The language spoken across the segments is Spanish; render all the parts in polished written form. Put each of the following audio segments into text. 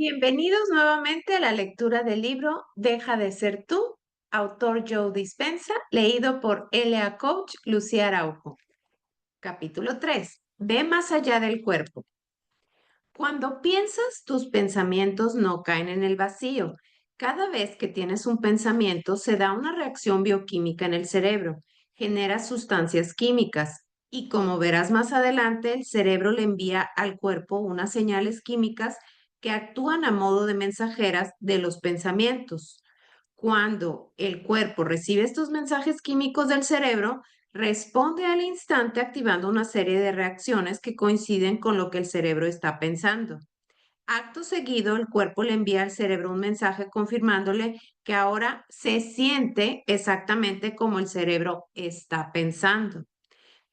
Bienvenidos nuevamente a la lectura del libro Deja de ser tú, autor Joe Dispenza, leído por L.A. Coach Lucía Araujo. Capítulo 3. Ve más allá del cuerpo. Cuando piensas, tus pensamientos no caen en el vacío. Cada vez que tienes un pensamiento, se da una reacción bioquímica en el cerebro, genera sustancias químicas y como verás más adelante, el cerebro le envía al cuerpo unas señales químicas que actúan a modo de mensajeras de los pensamientos. Cuando el cuerpo recibe estos mensajes químicos del cerebro, responde al instante activando una serie de reacciones que coinciden con lo que el cerebro está pensando. Acto seguido, el cuerpo le envía al cerebro un mensaje confirmándole que ahora se siente exactamente como el cerebro está pensando.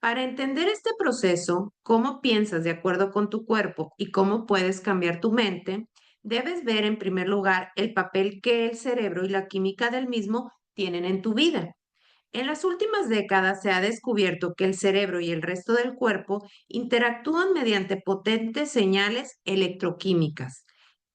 Para entender este proceso, cómo piensas de acuerdo con tu cuerpo y cómo puedes cambiar tu mente, debes ver en primer lugar el papel que el cerebro y la química del mismo tienen en tu vida. En las últimas décadas se ha descubierto que el cerebro y el resto del cuerpo interactúan mediante potentes señales electroquímicas.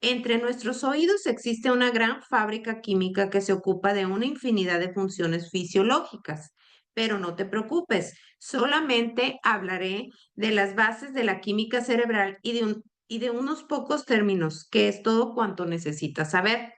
Entre nuestros oídos existe una gran fábrica química que se ocupa de una infinidad de funciones fisiológicas. Pero no te preocupes, solamente hablaré de las bases de la química cerebral y de unos pocos términos, que es todo cuanto necesitas saber.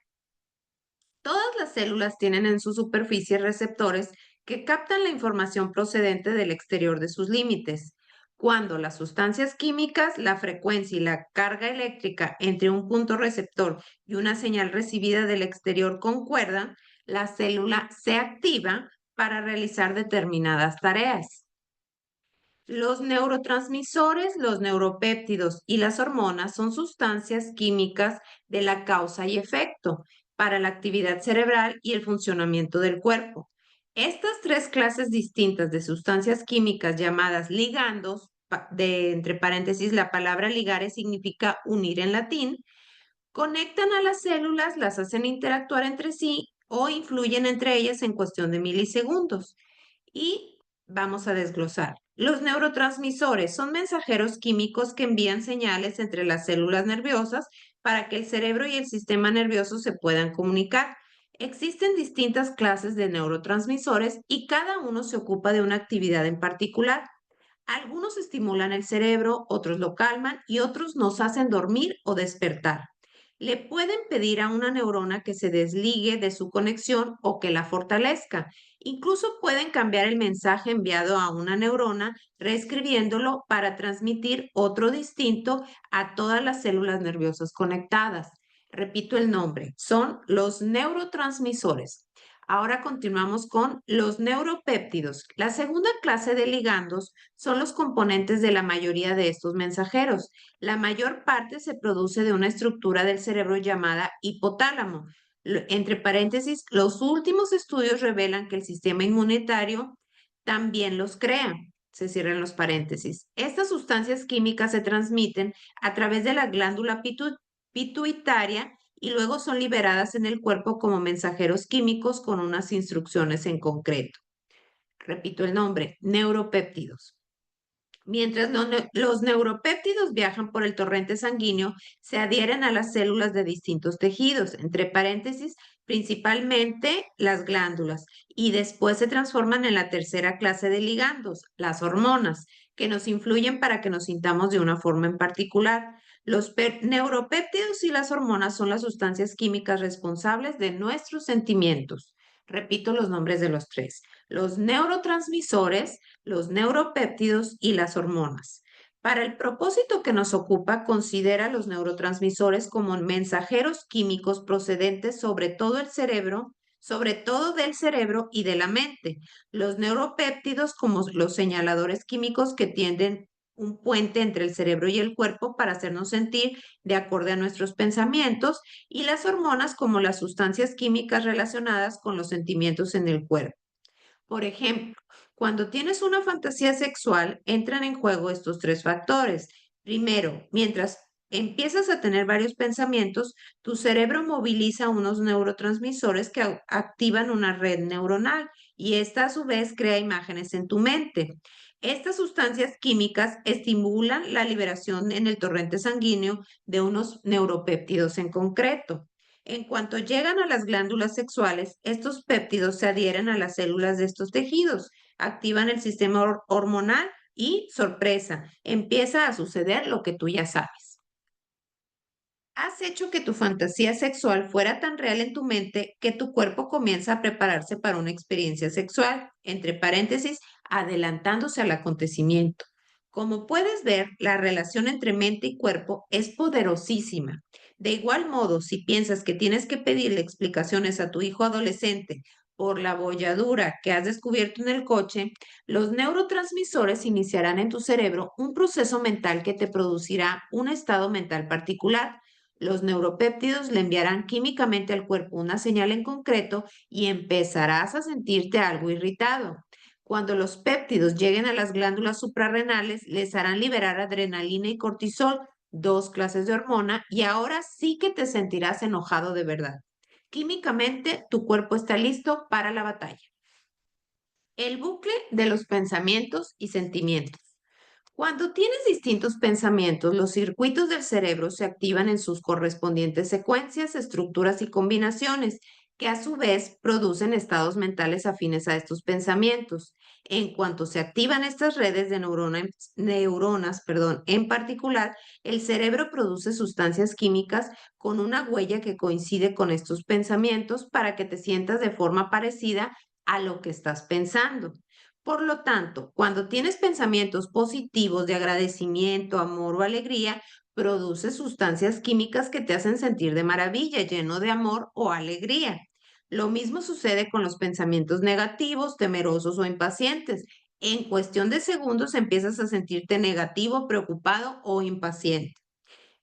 Todas las células tienen en su superficie receptores que captan la información procedente del exterior de sus límites. Cuando las sustancias químicas, la frecuencia y la carga eléctrica entre un punto receptor y una señal recibida del exterior concuerdan, la célula se activa para realizar determinadas tareas. Los neurotransmisores, los neuropéptidos y las hormonas son sustancias químicas de la causa y efecto para la actividad cerebral y el funcionamiento del cuerpo. Estas tres clases distintas de sustancias químicas llamadas ligandos, entre paréntesis, la palabra ligare significa unir en latín, conectan a las células, las hacen interactuar entre sí o influyen entre ellas en cuestión de milisegundos. Y vamos a desglosar. Los neurotransmisores son mensajeros químicos que envían señales entre las células nerviosas para que el cerebro y el sistema nervioso se puedan comunicar. Existen distintas clases de neurotransmisores y cada uno se ocupa de una actividad en particular. Algunos estimulan el cerebro, otros lo calman y otros nos hacen dormir o despertar. Le pueden pedir a una neurona que se desligue de su conexión o que la fortalezca. Incluso pueden cambiar el mensaje enviado a una neurona, reescribiéndolo para transmitir otro distinto a todas las células nerviosas conectadas. Repito el nombre, son los neurotransmisores. Ahora continuamos con los neuropéptidos. La segunda clase de ligandos son los componentes de la mayoría de estos mensajeros. La mayor parte se produce de una estructura del cerebro llamada hipotálamo. Entre paréntesis, los últimos estudios revelan que el sistema inmunitario también los crea. Se cierran los paréntesis. Estas sustancias químicas se transmiten a través de la glándula pituitaria y luego son liberadas en el cuerpo como mensajeros químicos con unas instrucciones en concreto. Repito el nombre, neuropéptidos. Mientras los neuropéptidos viajan por el torrente sanguíneo, se adhieren a las células de distintos tejidos, entre paréntesis, principalmente las glándulas, y después se transforman en la tercera clase de ligandos, las hormonas, que nos influyen para que nos sintamos de una forma en particular. Los neuropéptidos y las hormonas son las sustancias químicas responsables de nuestros sentimientos. Repito los nombres de los tres. Los neurotransmisores, los neuropéptidos y las hormonas. Para el propósito que nos ocupa, considera los neurotransmisores como mensajeros químicos procedentes sobre todo del cerebro y de la mente. Los neuropéptidos como los señaladores químicos que tienden un puente entre el cerebro y el cuerpo para hacernos sentir de acuerdo a nuestros pensamientos y las hormonas como las sustancias químicas relacionadas con los sentimientos en el cuerpo. Por ejemplo, cuando tienes una fantasía sexual, entran en juego estos tres factores. Primero, mientras empiezas a tener varios pensamientos, tu cerebro moviliza unos neurotransmisores que activan una red neuronal y esta a su vez crea imágenes en tu mente. Estas sustancias químicas estimulan la liberación en el torrente sanguíneo de unos neuropéptidos en concreto. En cuanto llegan a las glándulas sexuales, estos péptidos se adhieren a las células de estos tejidos, activan el sistema hormonal y, sorpresa, empieza a suceder lo que tú ya sabes. Has hecho que tu fantasía sexual fuera tan real en tu mente que tu cuerpo comienza a prepararse para una experiencia sexual, entre paréntesis, adelantándose al acontecimiento. Como puedes ver, la relación entre mente y cuerpo es poderosísima. De igual modo, si piensas que tienes que pedirle explicaciones a tu hijo adolescente por la bolladura que has descubierto en el coche, los neurotransmisores iniciarán en tu cerebro un proceso mental que te producirá un estado mental particular. Los neuropéptidos le enviarán químicamente al cuerpo una señal en concreto y empezarás a sentirte algo irritado. Cuando los péptidos lleguen a las glándulas suprarrenales, les harán liberar adrenalina y cortisol, dos clases de hormona, y ahora sí que te sentirás enojado de verdad. Químicamente, tu cuerpo está listo para la batalla. El bucle de los pensamientos y sentimientos. Cuando tienes distintos pensamientos, los circuitos del cerebro se activan en sus correspondientes secuencias, estructuras y combinaciones, que a su vez producen estados mentales afines a estos pensamientos. En cuanto se activan estas redes de neuronas, en particular, el cerebro produce sustancias químicas con una huella que coincide con estos pensamientos para que te sientas de forma parecida a lo que estás pensando. Por lo tanto, cuando tienes pensamientos positivos de agradecimiento, amor o alegría, produces sustancias químicas que te hacen sentir de maravilla, lleno de amor o alegría. Lo mismo sucede con los pensamientos negativos, temerosos o impacientes. En cuestión de segundos empiezas a sentirte negativo, preocupado o impaciente.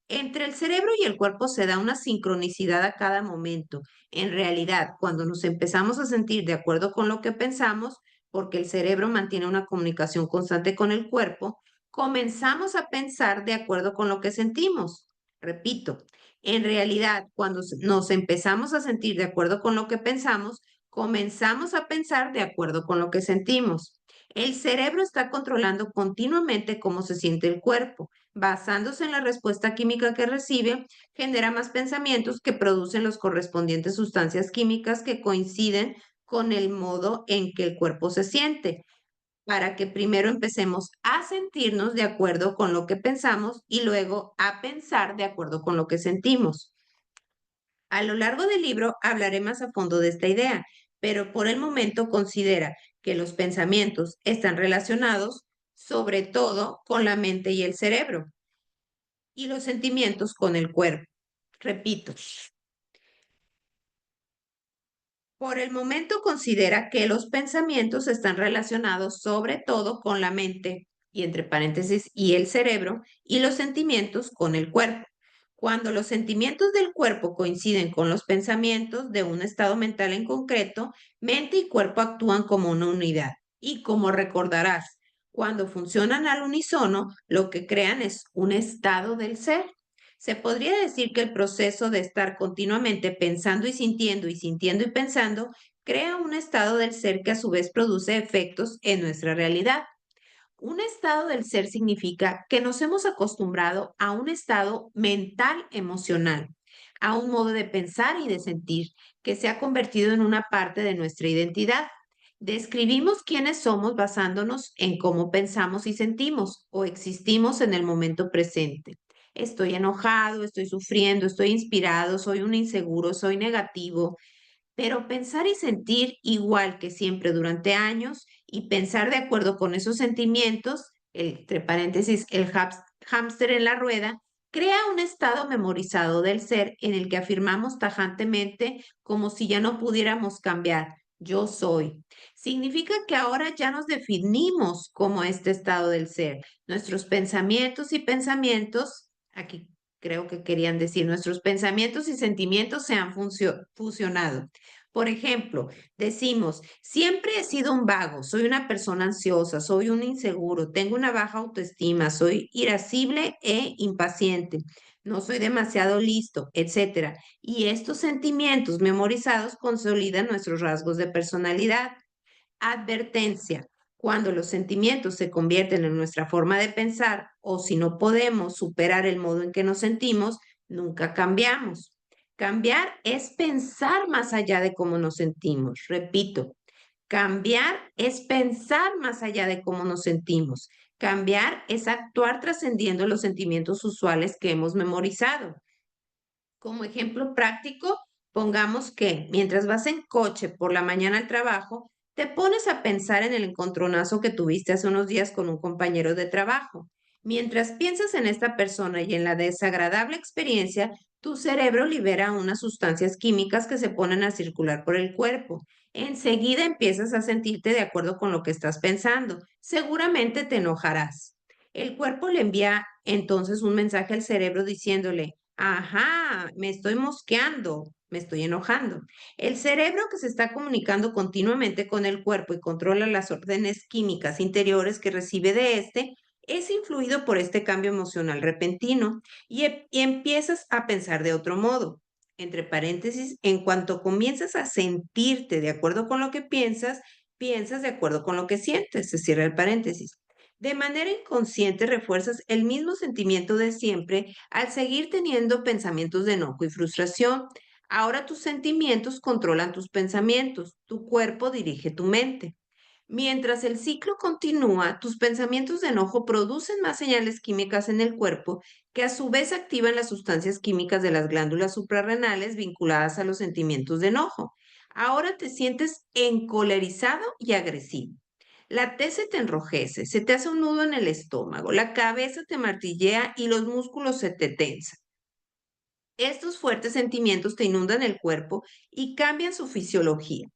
Entre el cerebro y el cuerpo se da una sincronicidad a cada momento. En realidad, cuando nos empezamos a sentir de acuerdo con lo que pensamos, porque el cerebro mantiene una comunicación constante con el cuerpo, comenzamos a pensar de acuerdo con lo que sentimos. Repito, en realidad, cuando nos empezamos a sentir de acuerdo con lo que pensamos, comenzamos a pensar de acuerdo con lo que sentimos. El cerebro está controlando continuamente cómo se siente el cuerpo. Basándose en la respuesta química que recibe, genera más pensamientos que producen las correspondientes sustancias químicas que coinciden con el modo en que el cuerpo se siente, para que primero empecemos a sentirnos de acuerdo con lo que pensamos y luego a pensar de acuerdo con lo que sentimos. A lo largo del libro hablaré más a fondo de esta idea, pero por el momento considera que los pensamientos están relacionados sobre todo con la mente y el cerebro y los sentimientos con el cuerpo. Repito, por el momento considera que los pensamientos están relacionados sobre todo con la mente y entre paréntesis y el cerebro y los sentimientos con el cuerpo. Cuando los sentimientos del cuerpo coinciden con los pensamientos de un estado mental en concreto, mente y cuerpo actúan como una unidad. Y como recordarás, cuando funcionan al unísono, lo que crean es un estado del ser. Se podría decir que el proceso de estar continuamente pensando y sintiendo y pensando crea un estado del ser que a su vez produce efectos en nuestra realidad. Un estado del ser significa que nos hemos acostumbrado a un estado mental emocional, a un modo de pensar y de sentir que se ha convertido en una parte de nuestra identidad. Describimos quiénes somos basándonos en cómo pensamos y sentimos o existimos en el momento presente. Estoy enojado, estoy sufriendo, estoy inspirado, soy un inseguro, soy negativo, pero pensar y sentir igual que siempre durante años y pensar de acuerdo con esos sentimientos, entre paréntesis, el hámster en la rueda, crea un estado memorizado del ser en el que afirmamos tajantemente como si ya no pudiéramos cambiar. Yo soy. Significa que ahora ya nos definimos como este estado del ser. Nuestros pensamientos y pensamientos, aquí creo que querían decir, nuestros pensamientos y sentimientos se han fusionado. Por ejemplo, decimos, siempre he sido un vago, soy una persona ansiosa, soy un inseguro, tengo una baja autoestima, soy irascible e impaciente, no soy demasiado listo, etcétera. Y estos sentimientos memorizados consolidan nuestros rasgos de personalidad. Advertencia. Cuando los sentimientos se convierten en nuestra forma de pensar o si no podemos superar el modo en que nos sentimos, nunca cambiamos. Cambiar es pensar más allá de cómo nos sentimos. Repito, cambiar es pensar más allá de cómo nos sentimos. Cambiar es actuar trascendiendo los sentimientos usuales que hemos memorizado. Como ejemplo práctico, pongamos que mientras vas en coche por la mañana al trabajo, te pones a pensar en el encontronazo que tuviste hace unos días con un compañero de trabajo. Mientras piensas en esta persona y en la desagradable experiencia, tu cerebro libera unas sustancias químicas que se ponen a circular por el cuerpo. Enseguida empiezas a sentirte de acuerdo con lo que estás pensando. Seguramente te enojarás. El cuerpo le envía entonces un mensaje al cerebro diciéndole: ajá, me estoy mosqueando, me estoy enojando. El cerebro, que se está comunicando continuamente con el cuerpo y controla las órdenes químicas interiores que recibe de este, es influido por este cambio emocional repentino y empiezas a pensar de otro modo. Entre paréntesis, en cuanto comienzas a sentirte de acuerdo con lo que piensas, piensas de acuerdo con lo que sientes, se cierra el paréntesis. De manera inconsciente refuerzas el mismo sentimiento de siempre al seguir teniendo pensamientos de enojo y frustración. Ahora tus sentimientos controlan tus pensamientos, tu cuerpo dirige tu mente. Mientras el ciclo continúa, tus pensamientos de enojo producen más señales químicas en el cuerpo que a su vez activan las sustancias químicas de las glándulas suprarrenales vinculadas a los sentimientos de enojo. Ahora te sientes encolerizado y agresivo. La tez se te enrojece, se te hace un nudo en el estómago, la cabeza te martillea y los músculos se te tensan. Estos fuertes sentimientos te inundan el cuerpo y cambian su fisiología.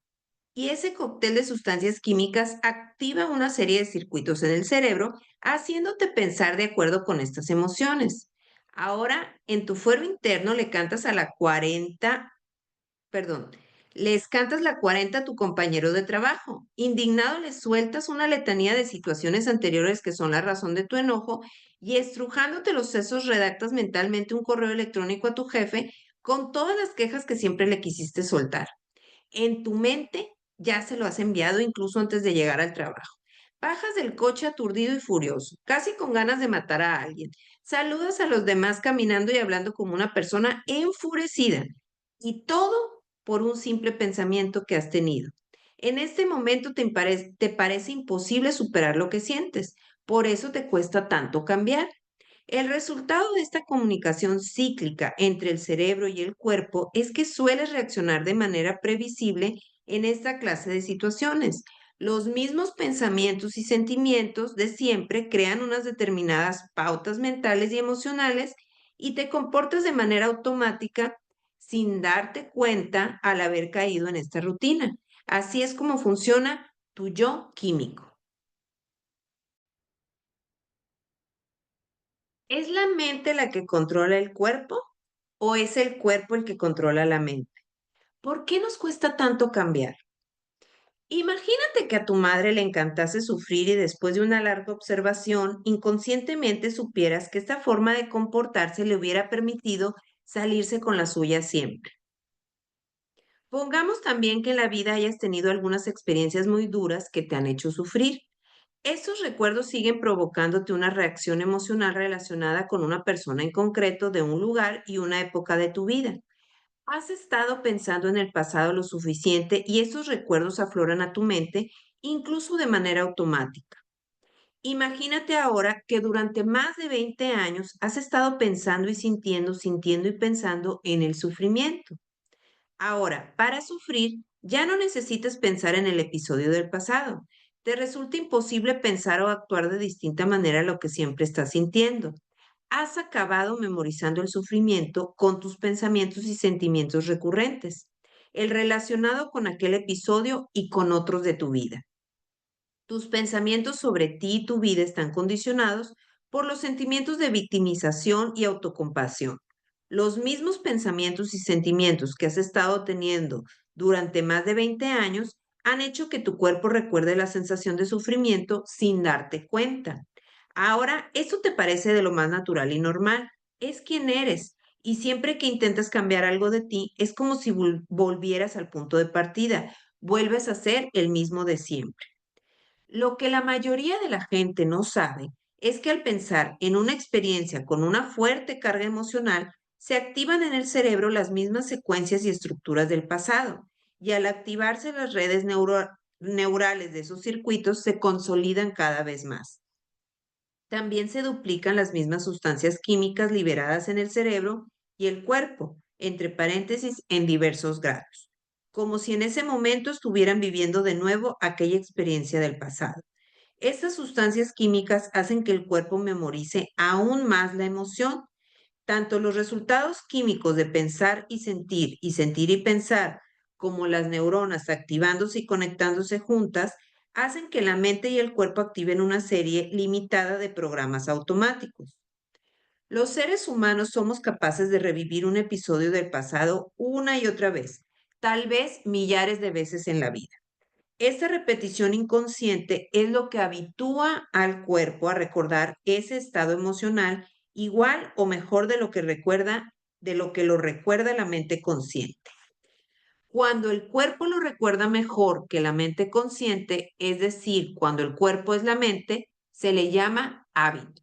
Y ese cóctel de sustancias químicas activa una serie de circuitos en el cerebro, haciéndote pensar de acuerdo con estas emociones. Ahora, en tu fuero interno le cantas a la 40, perdón, les cantas la 40 a tu compañero de trabajo. Indignado le sueltas una letanía de situaciones anteriores que son la razón de tu enojo y estrujándote los sesos redactas mentalmente un correo electrónico a tu jefe con todas las quejas que siempre le quisiste soltar. En tu mente ya se lo has enviado incluso antes de llegar al trabajo. Bajas del coche aturdido y furioso, casi con ganas de matar a alguien. Saludas a los demás caminando y hablando como una persona enfurecida. Y todo por un simple pensamiento que has tenido. En este momento te parece imposible superar lo que sientes. Por eso te cuesta tanto cambiar. El resultado de esta comunicación cíclica entre el cerebro y el cuerpo es que sueles reaccionar de manera previsible en esta clase de situaciones. Los mismos pensamientos y sentimientos de siempre crean unas determinadas pautas mentales y emocionales y te comportas de manera automática sin darte cuenta al haber caído en esta rutina. Así es como funciona tu yo químico. ¿Es la mente la que controla el cuerpo o es el cuerpo el que controla la mente? ¿Por qué nos cuesta tanto cambiar? Imagínate que a tu madre le encantase sufrir y después de una larga observación, inconscientemente supieras que esta forma de comportarse le hubiera permitido salirse con la suya siempre. Pongamos también que en la vida hayas tenido algunas experiencias muy duras que te han hecho sufrir. Estos recuerdos siguen provocándote una reacción emocional relacionada con una persona en concreto de un lugar y una época de tu vida. Has estado pensando en el pasado lo suficiente y esos recuerdos afloran a tu mente, incluso de manera automática. Imagínate ahora que durante más de 20 años has estado pensando y sintiendo, sintiendo y pensando en el sufrimiento. Ahora, para sufrir, ya no necesitas pensar en el episodio del pasado. Te resulta imposible pensar o actuar de distinta manera a lo que siempre estás sintiendo. Has acabado memorizando el sufrimiento con tus pensamientos y sentimientos recurrentes, el relacionado con aquel episodio y con otros de tu vida. Tus pensamientos sobre ti y tu vida están condicionados por los sentimientos de victimización y autocompasión. Los mismos pensamientos y sentimientos que has estado teniendo durante más de 20 años han hecho que tu cuerpo recuerde la sensación de sufrimiento sin darte cuenta. Ahora, eso te parece de lo más natural y normal. Es quien eres. Y siempre que intentas cambiar algo de ti, es como si volvieras al punto de partida. Vuelves a ser el mismo de siempre. Lo que la mayoría de la gente no sabe es que al pensar en una experiencia con una fuerte carga emocional, se activan en el cerebro las mismas secuencias y estructuras del pasado, y al activarse las redes neurales de esos circuitos se consolidan cada vez más. También se duplican las mismas sustancias químicas liberadas en el cerebro y el cuerpo, entre paréntesis, en diversos grados, como si en ese momento estuvieran viviendo de nuevo aquella experiencia del pasado. Estas sustancias químicas hacen que el cuerpo memorice aún más la emoción. Tanto los resultados químicos de pensar y sentir y pensar, como las neuronas activándose y conectándose juntas, hacen que la mente y el cuerpo activen una serie limitada de programas automáticos. Los seres humanos somos capaces de revivir un episodio del pasado una y otra vez, tal vez millares de veces en la vida. Esta repetición inconsciente es lo que habitúa al cuerpo a recordar ese estado emocional igual o mejor de lo que lo recuerda la mente consciente. Cuando el cuerpo lo recuerda mejor que la mente consciente, es decir, cuando el cuerpo es la mente, se le llama hábito.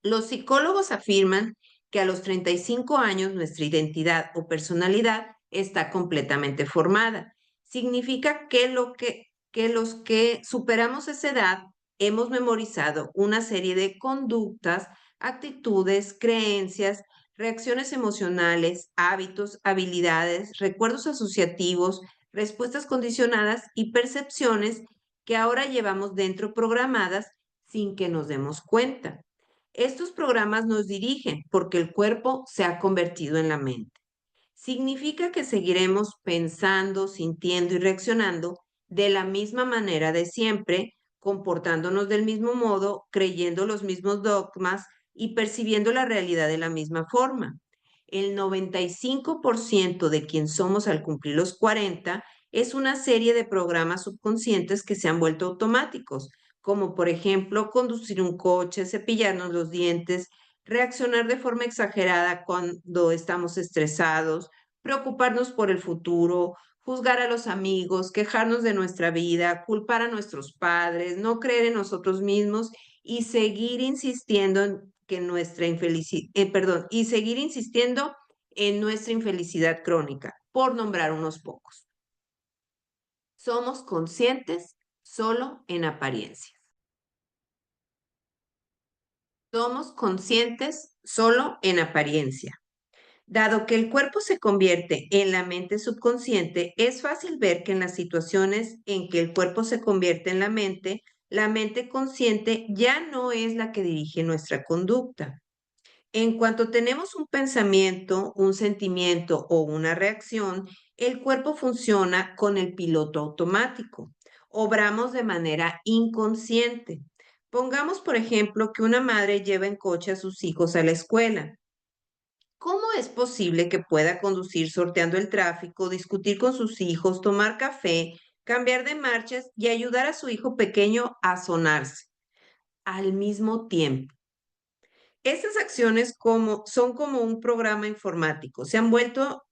Los psicólogos afirman que a los 35 años nuestra identidad o personalidad está completamente formada. Significa que los que superamos esa edad hemos memorizado una serie de conductas, actitudes, creencias, reacciones emocionales, hábitos, habilidades, recuerdos asociativos, respuestas condicionadas y percepciones que ahora llevamos dentro programadas sin que nos demos cuenta. Estos programas nos dirigen porque el cuerpo se ha convertido en la mente. Significa que seguiremos pensando, sintiendo y reaccionando de la misma manera de siempre, comportándonos del mismo modo, creyendo los mismos dogmas y percibiendo la realidad de la misma forma. El 95% de quien somos al cumplir los 40 es una serie de programas subconscientes que se han vuelto automáticos, como por ejemplo conducir un coche, cepillarnos los dientes, reaccionar de forma exagerada cuando estamos estresados, preocuparnos por el futuro, juzgar a los amigos, quejarnos de nuestra vida, culpar a nuestros padres, no creer en nosotros mismos y seguir insistiendo en que y seguir insistiendo en nuestra infelicidad crónica, por nombrar unos pocos. Somos conscientes solo en apariencia. Somos conscientes solo en apariencia. Dado que el cuerpo se convierte en la mente subconsciente, es fácil ver que en las situaciones en que el cuerpo se convierte en la mente consciente ya no es la que dirige nuestra conducta. En cuanto tenemos un pensamiento, un sentimiento o una reacción, el cuerpo funciona con el piloto automático. Obramos de manera inconsciente. Pongamos, por ejemplo, que una madre lleva en coche a sus hijos a la escuela. ¿Cómo es posible que pueda conducir sorteando el tráfico, discutir con sus hijos, tomar café, cambiar de marchas y ayudar a su hijo pequeño a sonarse al mismo tiempo? Estas acciones son como un programa informático. Se han vuelto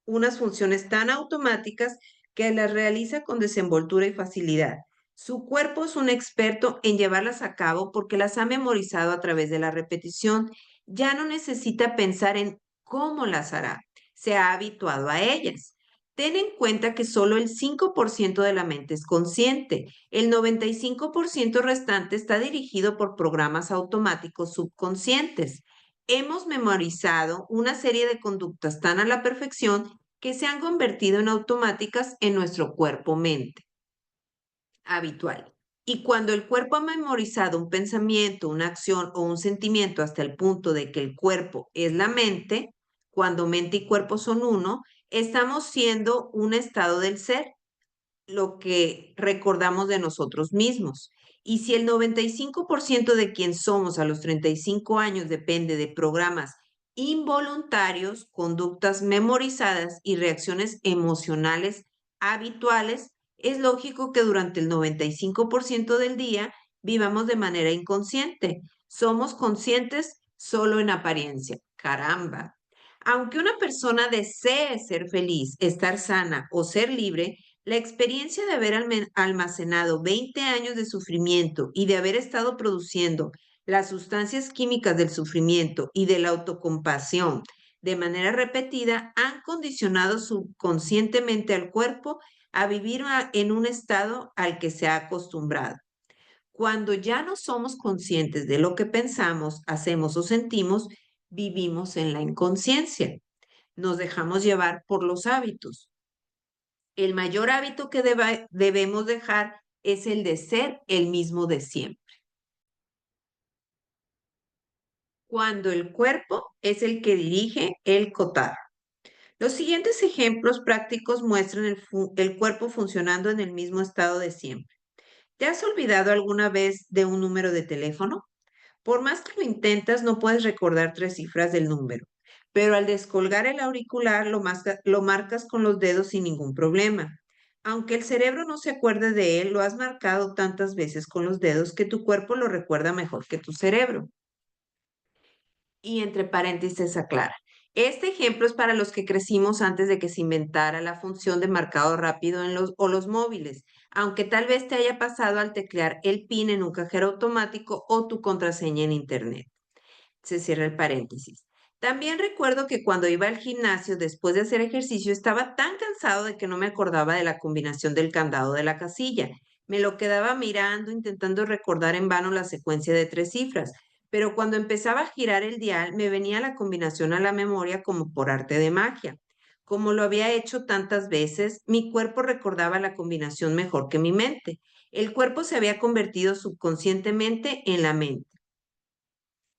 unas funciones tan automáticas que las realiza con desenvoltura y facilidad. Su cuerpo es un experto en llevarlas a cabo porque las ha memorizado a través de la repetición. Ya no necesita pensar en cómo las hará. Se ha habituado a ellas. Ten en cuenta que solo el 5% de la mente es consciente. El 95% restante está dirigido por programas automáticos subconscientes. Hemos memorizado una serie de conductas tan a la perfección que se han convertido en automáticas en nuestro cuerpo-mente habitual. Y cuando el cuerpo ha memorizado un pensamiento, una acción o un sentimiento hasta el punto de que el cuerpo es la mente, cuando mente y cuerpo son uno, estamos siendo un estado del ser, lo que recordamos de nosotros mismos. Y si el 95% de quien somos a los 35 años depende de programas involuntarios, conductas memorizadas y reacciones emocionales habituales, es lógico que durante el 95% del día vivamos de manera inconsciente. Somos conscientes solo en apariencia. Caramba. Aunque una persona desee ser feliz, estar sana o ser libre, La experiencia de haber almacenado 20 años de sufrimiento y de haber estado produciendo las sustancias químicas del sufrimiento y de la autocompasión de manera repetida han condicionado subconscientemente al cuerpo a vivir en un estado al que se ha acostumbrado. Cuando ya no somos conscientes de lo que pensamos, hacemos o sentimos, vivimos en la inconsciencia. Nos dejamos llevar por los hábitos. El mayor hábito que debemos dejar es el de ser el mismo de siempre. Cuando el cuerpo es el que dirige el cotarro. Los siguientes ejemplos prácticos muestran el cuerpo funcionando en el mismo estado de siempre. ¿Te has olvidado alguna vez de un número de teléfono? Por más que lo intentas, no puedes recordar 3 cifras del número, pero al descolgar el auricular lo marcas con los dedos sin ningún problema. Aunque el cerebro no se acuerde de él, lo has marcado tantas veces con los dedos que tu cuerpo lo recuerda mejor que tu cerebro. Y entre paréntesis aclara. Este ejemplo es para los que crecimos antes de que se inventara la función de marcado rápido en los móviles, aunque tal vez te haya pasado al teclear el PIN en un cajero automático o tu contraseña en Internet. Se cierra el paréntesis. También recuerdo que cuando iba al gimnasio después de hacer ejercicio estaba tan cansado de que no me acordaba de la combinación del candado de la casilla. Me lo quedaba mirando, intentando recordar en vano la secuencia de 3 cifras, pero cuando empezaba a girar el dial me venía la combinación a la memoria como por arte de magia. Como lo había hecho tantas veces, mi cuerpo recordaba la combinación mejor que mi mente. El cuerpo se había convertido subconscientemente en la mente.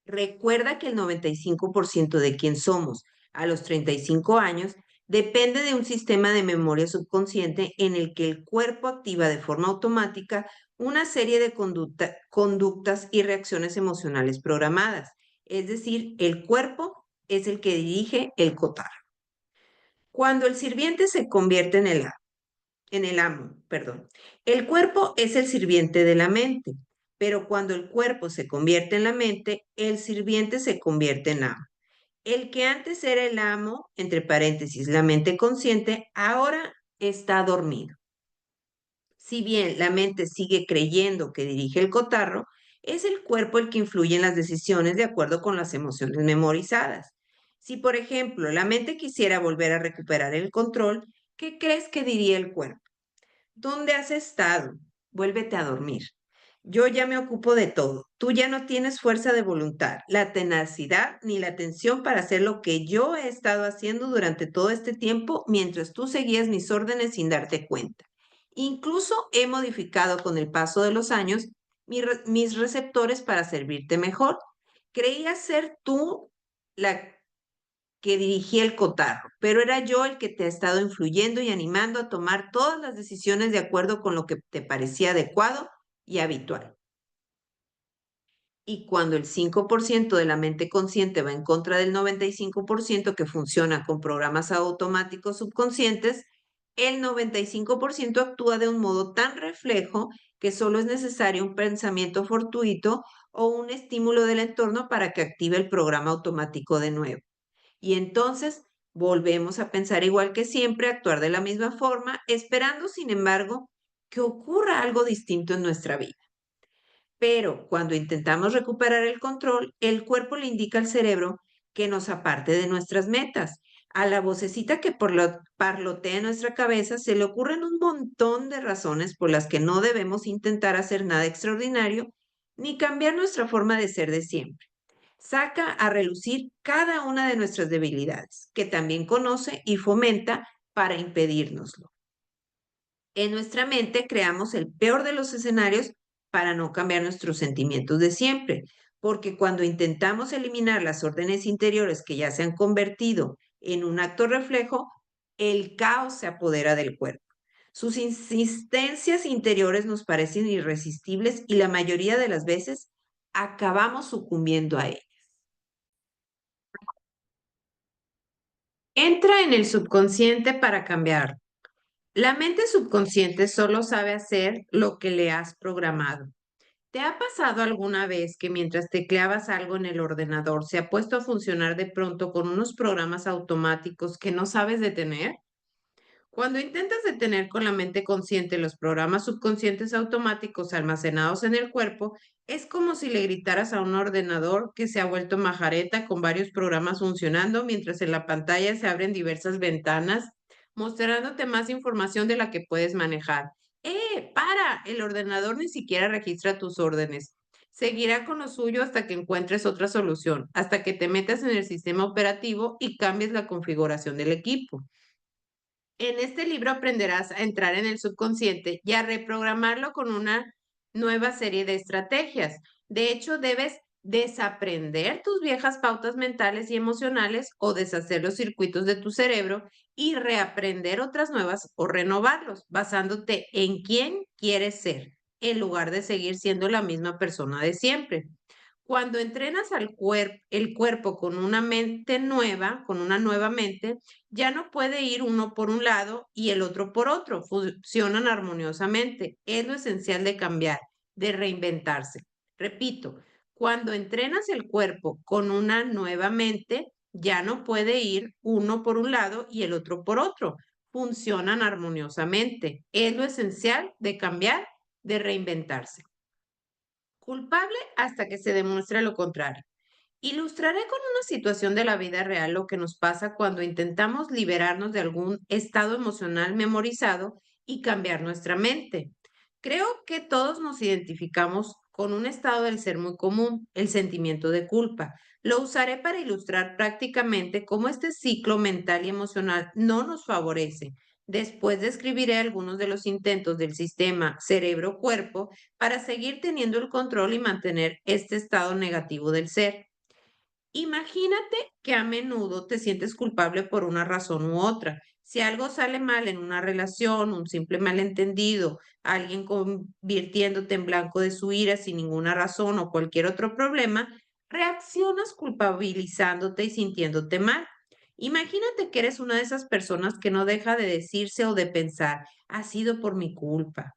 Recuerda que el 95% de quien somos a los 35 años depende de un sistema de memoria subconsciente en el que el cuerpo activa de forma automática una serie de conductas y reacciones emocionales programadas. Es decir, el cuerpo es el que dirige el cotarro. Cuando el sirviente se convierte en el amo, perdón. El cuerpo es el sirviente de la mente, pero cuando el cuerpo se convierte en la mente, el sirviente se convierte en amo. El que antes era el amo, entre paréntesis, la mente consciente, ahora está dormido. Si bien la mente sigue creyendo que dirige el cotarro, es el cuerpo el que influye en las decisiones de acuerdo con las emociones memorizadas. Si, por ejemplo, la mente quisiera volver a recuperar el control, ¿qué crees que diría el cuerpo? ¿Dónde has estado? Vuélvete a dormir. Yo ya me ocupo de todo. Tú ya no tienes fuerza de voluntad, la tenacidad ni la atención para hacer lo que yo he estado haciendo durante todo este tiempo mientras tú seguías mis órdenes sin darte cuenta. Incluso he modificado con el paso de los años mis receptores para servirte mejor. Creía ser tú la que dirigía el cotarro, pero era yo el que te ha estado influyendo y animando a tomar todas las decisiones de acuerdo con lo que te parecía adecuado y habitual. Y cuando el 5% de la mente consciente va en contra del 95% que funciona con programas automáticos subconscientes, el 95% actúa de un modo tan reflejo que solo es necesario un pensamiento fortuito o un estímulo del entorno para que active el programa automático de nuevo. Y entonces volvemos a pensar igual que siempre, actuar de la misma forma, esperando, sin embargo, que ocurra algo distinto en nuestra vida. Pero cuando intentamos recuperar el control, el cuerpo le indica al cerebro que nos aparte de nuestras metas. A la vocecita que parlotea en nuestra cabeza se le ocurren un montón de razones por las que no debemos intentar hacer nada extraordinario ni cambiar nuestra forma de ser de siempre. Saca a relucir cada una de nuestras debilidades, que también conoce y fomenta para impedírnoslo. En nuestra mente creamos el peor de los escenarios para no cambiar nuestros sentimientos de siempre, porque cuando intentamos eliminar las órdenes interiores que ya se han convertido en un acto reflejo, el caos se apodera del cuerpo. Sus insistencias interiores nos parecen irresistibles y la mayoría de las veces acabamos sucumbiendo a ellas. Entra en el subconsciente para cambiar. La mente subconsciente solo sabe hacer lo que le has programado. ¿Te ha pasado alguna vez que mientras tecleabas algo en el ordenador se ha puesto a funcionar de pronto con unos programas automáticos que no sabes detener? Cuando intentas detener con la mente consciente los programas subconscientes automáticos almacenados en el cuerpo, es como si le gritaras a un ordenador que se ha vuelto majareta con varios programas funcionando mientras en la pantalla se abren diversas ventanas, mostrándote más información de la que puedes manejar. ¡Para! El ordenador ni siquiera registra tus órdenes. Seguirá con lo suyo hasta que encuentres otra solución, hasta que te metas en el sistema operativo y cambies la configuración del equipo. En este libro aprenderás a entrar en el subconsciente y a reprogramarlo con una nueva serie de estrategias. De hecho, debes desaprender tus viejas pautas mentales y emocionales o deshacer los circuitos de tu cerebro y reaprender otras nuevas o renovarlos, basándote en quién quieres ser, en lugar de seguir siendo la misma persona de siempre. Cuando entrenas el cuerpo con una mente nueva, con una nueva mente, ya no puede ir uno por un lado y el otro por otro. Funcionan armoniosamente. Es lo esencial de cambiar, de reinventarse. Repito, cuando entrenas el cuerpo con una nueva mente, ya no puede ir uno por un lado y el otro por otro. Funcionan armoniosamente. Es lo esencial de cambiar, de reinventarse. Culpable hasta que se demuestre lo contrario. Ilustraré con una situación de la vida real lo que nos pasa cuando intentamos liberarnos de algún estado emocional memorizado y cambiar nuestra mente. Creo que todos nos identificamos con un estado del ser muy común, el sentimiento de culpa. Lo usaré para ilustrar prácticamente cómo este ciclo mental y emocional no nos favorece. Después describiré algunos de los intentos del sistema cerebro-cuerpo para seguir teniendo el control y mantener este estado negativo del ser. Imagínate que a menudo te sientes culpable por una razón u otra. Si algo sale mal en una relación, un simple malentendido, alguien convirtiéndote en blanco de su ira sin ninguna razón o cualquier otro problema, reaccionas culpabilizándote y sintiéndote mal. Imagínate que eres una de esas personas que no deja de decirse o de pensar, ha sido por mi culpa.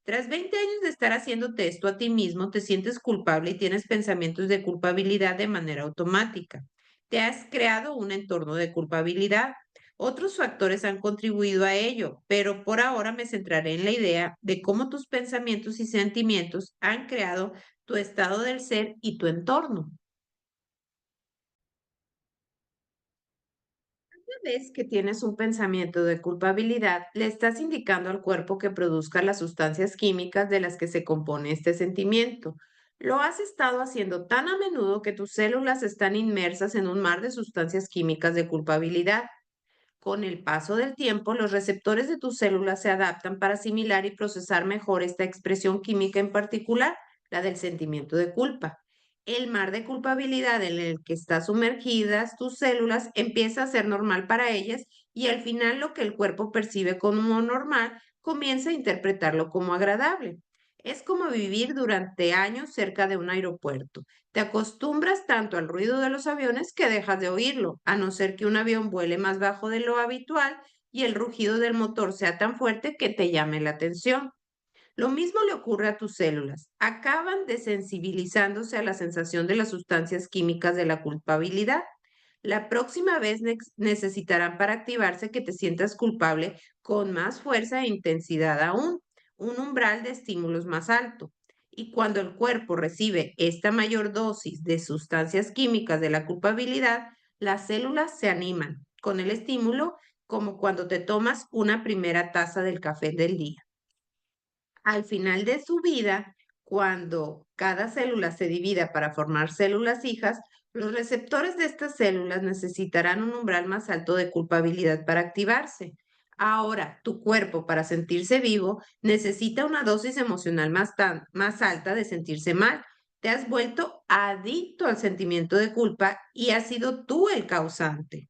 Tras 20 años de estar haciéndote esto a ti mismo, te sientes culpable y tienes pensamientos de culpabilidad de manera automática. Te has creado un entorno de culpabilidad. Otros factores han contribuido a ello, pero por ahora me centraré en la idea de cómo tus pensamientos y sentimientos han creado tu estado del ser y tu entorno. Vez que tienes un pensamiento de culpabilidad, le estás indicando al cuerpo que produzca las sustancias químicas de las que se compone este sentimiento. Lo has estado haciendo tan a menudo que tus células están inmersas en un mar de sustancias químicas de culpabilidad. Con el paso del tiempo, los receptores de tus células se adaptan para asimilar y procesar mejor esta expresión química en particular, la del sentimiento de culpa. El mar de culpabilidad en el que están sumergidas tus células empieza a ser normal para ellas y al final lo que el cuerpo percibe como normal comienza a interpretarlo como agradable. Es como vivir durante años cerca de un aeropuerto. Te acostumbras tanto al ruido de los aviones que dejas de oírlo, a no ser que un avión vuele más bajo de lo habitual y el rugido del motor sea tan fuerte que te llame la atención. Lo mismo le ocurre a tus células. Acaban desensibilizándose a la sensación de las sustancias químicas de la culpabilidad. La próxima vez necesitarán para activarse que te sientas culpable con más fuerza e intensidad aún, un umbral de estímulos más alto. Y cuando el cuerpo recibe esta mayor dosis de sustancias químicas de la culpabilidad, las células se animan con el estímulo como cuando te tomas una primera taza del café del día. Al final de su vida, cuando cada célula se divida para formar células hijas, los receptores de estas células necesitarán un umbral más alto de culpabilidad para activarse. Ahora, tu cuerpo, para sentirse vivo, necesita una dosis emocional más alta de sentirse mal. Te has vuelto adicto al sentimiento de culpa y has sido tú el causante.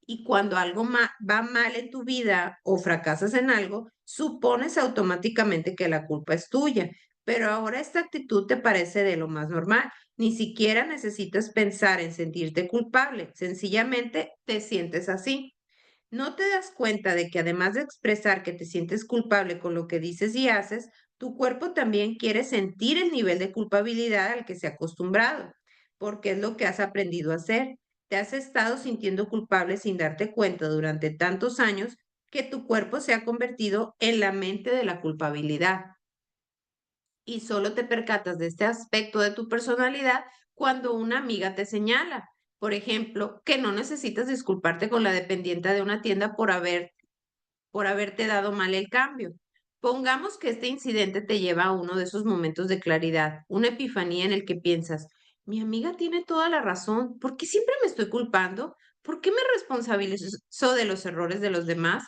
Y cuando algo va mal en tu vida o fracasas en algo, supones automáticamente que la culpa es tuya. Pero ahora esta actitud te parece de lo más normal. Ni siquiera necesitas pensar en sentirte culpable. Sencillamente te sientes así. ¿No te das cuenta de que además de expresar que te sientes culpable con lo que dices y haces, tu cuerpo también quiere sentir el nivel de culpabilidad al que se ha acostumbrado? Porque es lo que has aprendido a hacer. Te has estado sintiendo culpable sin darte cuenta durante tantos años que tu cuerpo se ha convertido en la mente de la culpabilidad y solo te percatas de este aspecto de tu personalidad cuando una amiga te señala, por ejemplo, que no necesitas disculparte con la dependiente de una tienda por haberte dado mal el cambio. Pongamos que este incidente te lleva a uno de esos momentos de claridad, una epifanía en el que piensas, mi amiga tiene toda la razón, ¿por qué siempre me estoy culpando? ¿Por qué me responsabilizo de los errores de los demás?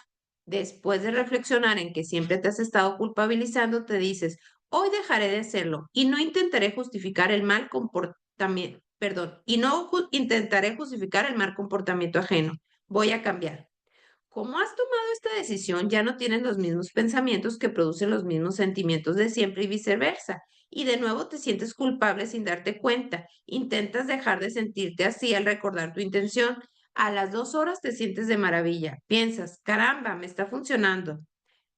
Después de reflexionar en que siempre te has estado culpabilizando, te dices, hoy dejaré de hacerlo y no intentaré justificar el mal comportamiento, perdón, y no intentaré justificar el mal comportamiento ajeno. Voy a cambiar. Como has tomado esta decisión, ya no tienes los mismos pensamientos que producen los mismos sentimientos de siempre y viceversa. Y de nuevo te sientes culpable sin darte cuenta. Intentas dejar de sentirte así al recordar tu intención. A las 2 horas te sientes de maravilla. Piensas, caramba, me está funcionando.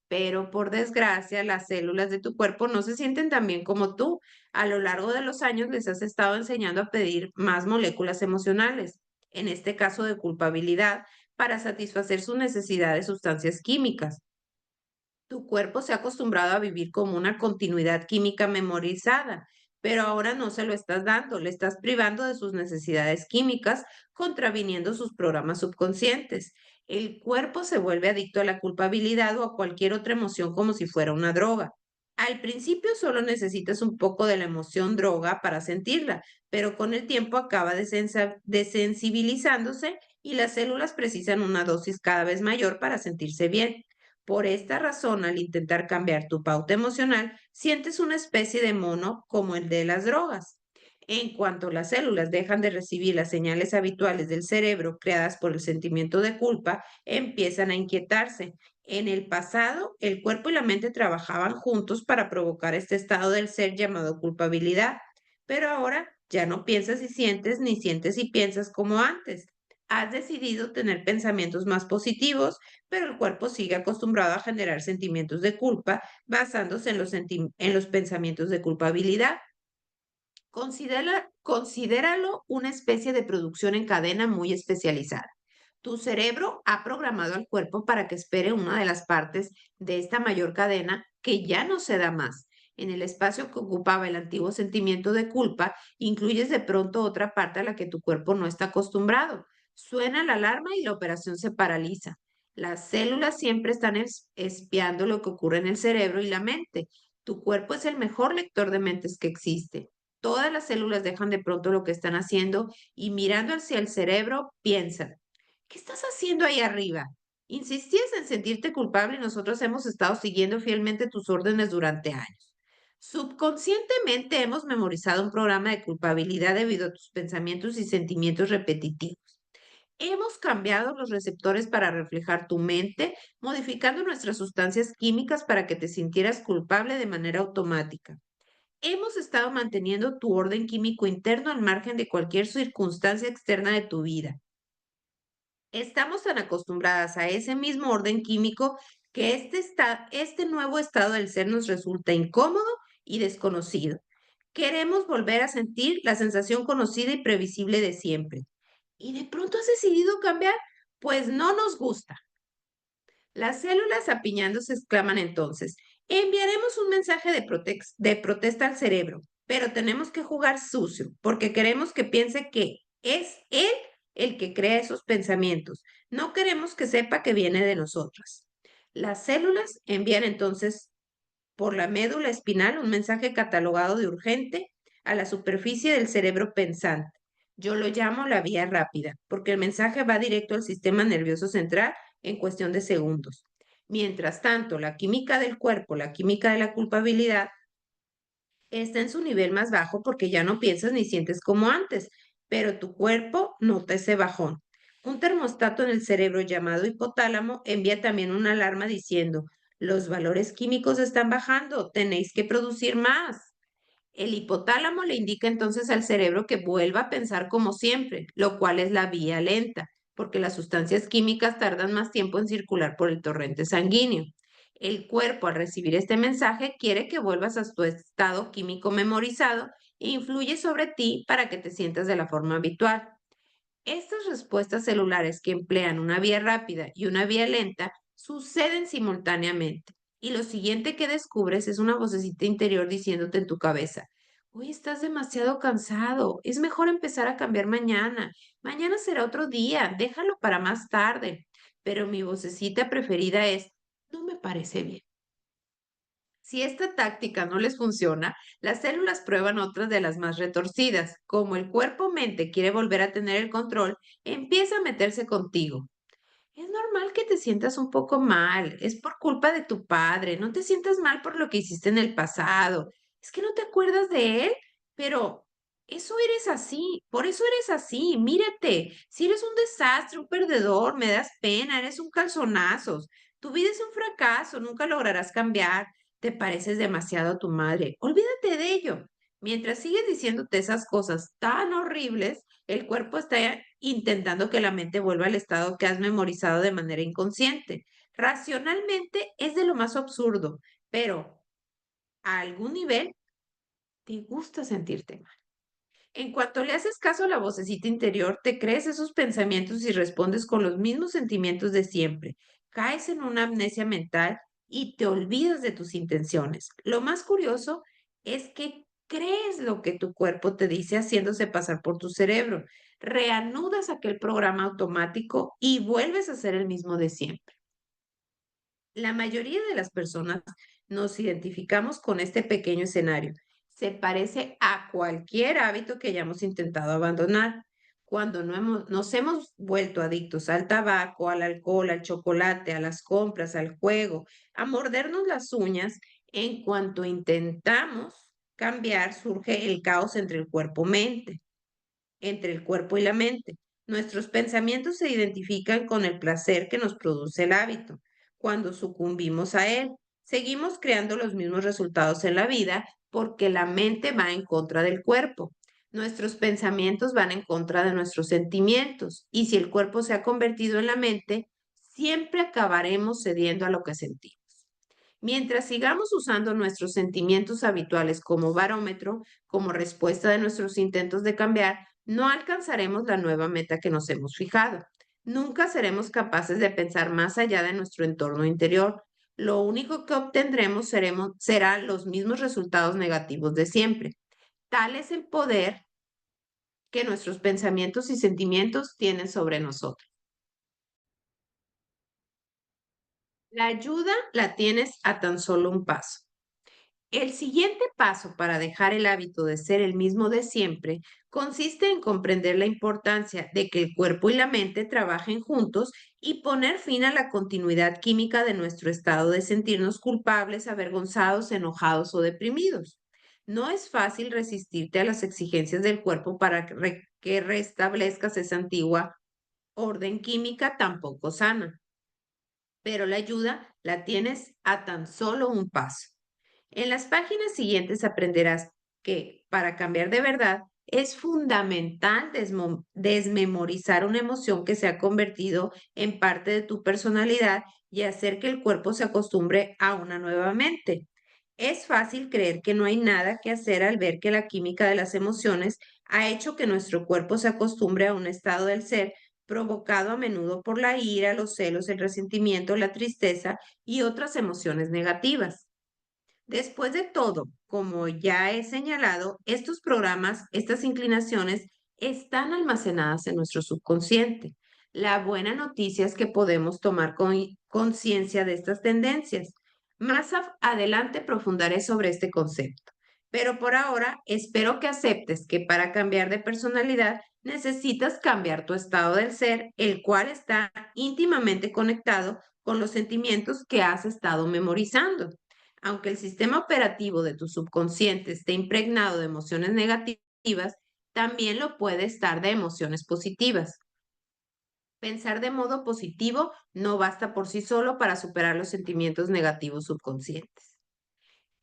Pero por desgracia, las células de tu cuerpo no se sienten tan bien como tú. A lo largo de los años les has estado enseñando a pedir más moléculas emocionales, en este caso de culpabilidad, para satisfacer su necesidad de sustancias químicas. Tu cuerpo se ha acostumbrado a vivir como una continuidad química memorizada, pero ahora no se lo estás dando, le estás privando de sus necesidades químicas, contraviniendo sus programas subconscientes. El cuerpo se vuelve adicto a la culpabilidad o a cualquier otra emoción como si fuera una droga. Al principio solo necesitas un poco de la emoción droga para sentirla, pero con el tiempo acaba desensibilizándose y las células precisan una dosis cada vez mayor para sentirse bien. Por esta razón, al intentar cambiar tu pauta emocional, sientes una especie de mono como el de las drogas. En cuanto las células dejan de recibir las señales habituales del cerebro creadas por el sentimiento de culpa, empiezan a inquietarse. En el pasado, el cuerpo y la mente trabajaban juntos para provocar este estado del ser llamado culpabilidad, pero ahora ya no piensas y sientes, ni sientes y piensas como antes. Has decidido tener pensamientos más positivos, pero el cuerpo sigue acostumbrado a generar sentimientos de culpa basándose en los pensamientos de culpabilidad. Considéralo una especie de producción en cadena muy especializada. Tu cerebro ha programado al cuerpo para que espere una de las partes de esta mayor cadena que ya no se da más. En el espacio que ocupaba el antiguo sentimiento de culpa, incluyes de pronto otra parte a la que tu cuerpo no está acostumbrado. Suena la alarma y la operación se paraliza. Las células siempre están espiando lo que ocurre en el cerebro y la mente. Tu cuerpo es el mejor lector de mentes que existe. Todas las células dejan de pronto lo que están haciendo y mirando hacia el cerebro piensan, ¿qué estás haciendo ahí arriba? Insistías en sentirte culpable y nosotros hemos estado siguiendo fielmente tus órdenes durante años. Subconscientemente hemos memorizado un programa de culpabilidad debido a tus pensamientos y sentimientos repetitivos. Hemos cambiado los receptores para reflejar tu mente, modificando nuestras sustancias químicas para que te sintieras culpable de manera automática. Hemos estado manteniendo tu orden químico interno al margen de cualquier circunstancia externa de tu vida. Estamos tan acostumbradas a ese mismo orden químico que este nuevo estado del ser nos resulta incómodo y desconocido. Queremos volver a sentir la sensación conocida y previsible de siempre. ¿Y de pronto has decidido cambiar? Pues no nos gusta. Las células apiñándose exclaman entonces, enviaremos un mensaje de protesta al cerebro, pero tenemos que jugar sucio, porque queremos que piense que es él el que crea esos pensamientos. No queremos que sepa que viene de nosotras. Las células envían entonces por la médula espinal un mensaje catalogado de urgente a la superficie del cerebro pensante. Yo lo llamo la vía rápida, porque el mensaje va directo al sistema nervioso central en cuestión de segundos. Mientras tanto, la química del cuerpo, la química de la culpabilidad, está en su nivel más bajo porque ya no piensas ni sientes como antes, pero tu cuerpo nota ese bajón. Un termostato en el cerebro llamado hipotálamo envía también una alarma diciendo, los valores químicos están bajando, tenéis que producir más. El hipotálamo le indica entonces al cerebro que vuelva a pensar como siempre, lo cual es la vía lenta, porque las sustancias químicas tardan más tiempo en circular por el torrente sanguíneo. El cuerpo, al recibir este mensaje, quiere que vuelvas a tu estado químico memorizado e influye sobre ti para que te sientas de la forma habitual. Estas respuestas celulares que emplean una vía rápida y una vía lenta suceden simultáneamente. Y lo siguiente que descubres es una vocecita interior diciéndote en tu cabeza, hoy estás demasiado cansado, es mejor empezar a cambiar mañana. Mañana será otro día, déjalo para más tarde. Pero mi vocecita preferida es, no me parece bien. Si esta táctica no les funciona, las células prueban otras de las más retorcidas. Como el cuerpo-mente quiere volver a tener el control, empieza a meterse contigo. Es normal que te sientas un poco mal, es por culpa de tu padre, no te sientas mal por lo que hiciste en el pasado. Es que no te acuerdas de él, pero eso eres así, por eso eres así, mírate, si eres un desastre, un perdedor, me das pena, eres un calzonazos, tu vida es un fracaso, nunca lograrás cambiar, te pareces demasiado a tu madre, olvídate de ello. Mientras sigues diciéndote esas cosas tan horribles, el cuerpo está intentando que la mente vuelva al estado que has memorizado de manera inconsciente. Racionalmente es de lo más absurdo, pero a algún nivel te gusta sentirte mal. En cuanto le haces caso a la vocecita interior, te crees esos pensamientos y respondes con los mismos sentimientos de siempre. Caes en una amnesia mental y te olvidas de tus intenciones. Lo más curioso es que crees lo que tu cuerpo te dice haciéndose pasar por tu cerebro. Reanudas aquel programa automático y vuelves a ser el mismo de siempre. La mayoría de las personas nos identificamos con este pequeño escenario. Se parece a cualquier hábito que hayamos intentado abandonar. Cuando nos hemos vuelto adictos al tabaco, al alcohol, al chocolate, a las compras, al juego, a mordernos las uñas, en cuanto intentamos cambiar, surge el caos entre el cuerpo y la mente. Nuestros pensamientos se identifican con el placer que nos produce el hábito. Cuando sucumbimos a él, seguimos creando los mismos resultados en la vida porque la mente va en contra del cuerpo. Nuestros pensamientos van en contra de nuestros sentimientos y si el cuerpo se ha convertido en la mente, siempre acabaremos cediendo a lo que sentimos. Mientras sigamos usando nuestros sentimientos habituales como barómetro, como respuesta de nuestros intentos de cambiar, no alcanzaremos la nueva meta que nos hemos fijado. Nunca seremos capaces de pensar más allá de nuestro entorno interior. Lo único que obtendremos será los mismos resultados negativos de siempre. Tal es el poder que nuestros pensamientos y sentimientos tienen sobre nosotros. La ayuda la tienes a tan solo un paso. El siguiente paso para dejar el hábito de ser el mismo de siempre consiste en comprender la importancia de que el cuerpo y la mente trabajen juntos y poner fin a la continuidad química de nuestro estado de sentirnos culpables, avergonzados, enojados o deprimidos. No es fácil resistirte a las exigencias del cuerpo para que restablezcas esa antigua orden química tan poco sana, pero la ayuda la tienes a tan solo un paso. En las páginas siguientes aprenderás que para cambiar de verdad es fundamental desmemorizar una emoción que se ha convertido en parte de tu personalidad y hacer que el cuerpo se acostumbre a una nueva mente. Es fácil creer que no hay nada que hacer al ver que la química de las emociones ha hecho que nuestro cuerpo se acostumbre a un estado del ser provocado a menudo por la ira, los celos, el resentimiento, la tristeza y otras emociones negativas. Después de todo, como ya he señalado, estos programas, estas inclinaciones están almacenadas en nuestro subconsciente. La buena noticia es que podemos tomar conciencia de estas tendencias. Más adelante profundaré sobre este concepto. Pero por ahora, espero que aceptes que para cambiar de personalidad necesitas cambiar tu estado del ser, el cual está íntimamente conectado con los sentimientos que has estado memorizando. Aunque el sistema operativo de tu subconsciente esté impregnado de emociones negativas, también lo puede estar de emociones positivas. Pensar de modo positivo no basta por sí solo para superar los sentimientos negativos subconscientes.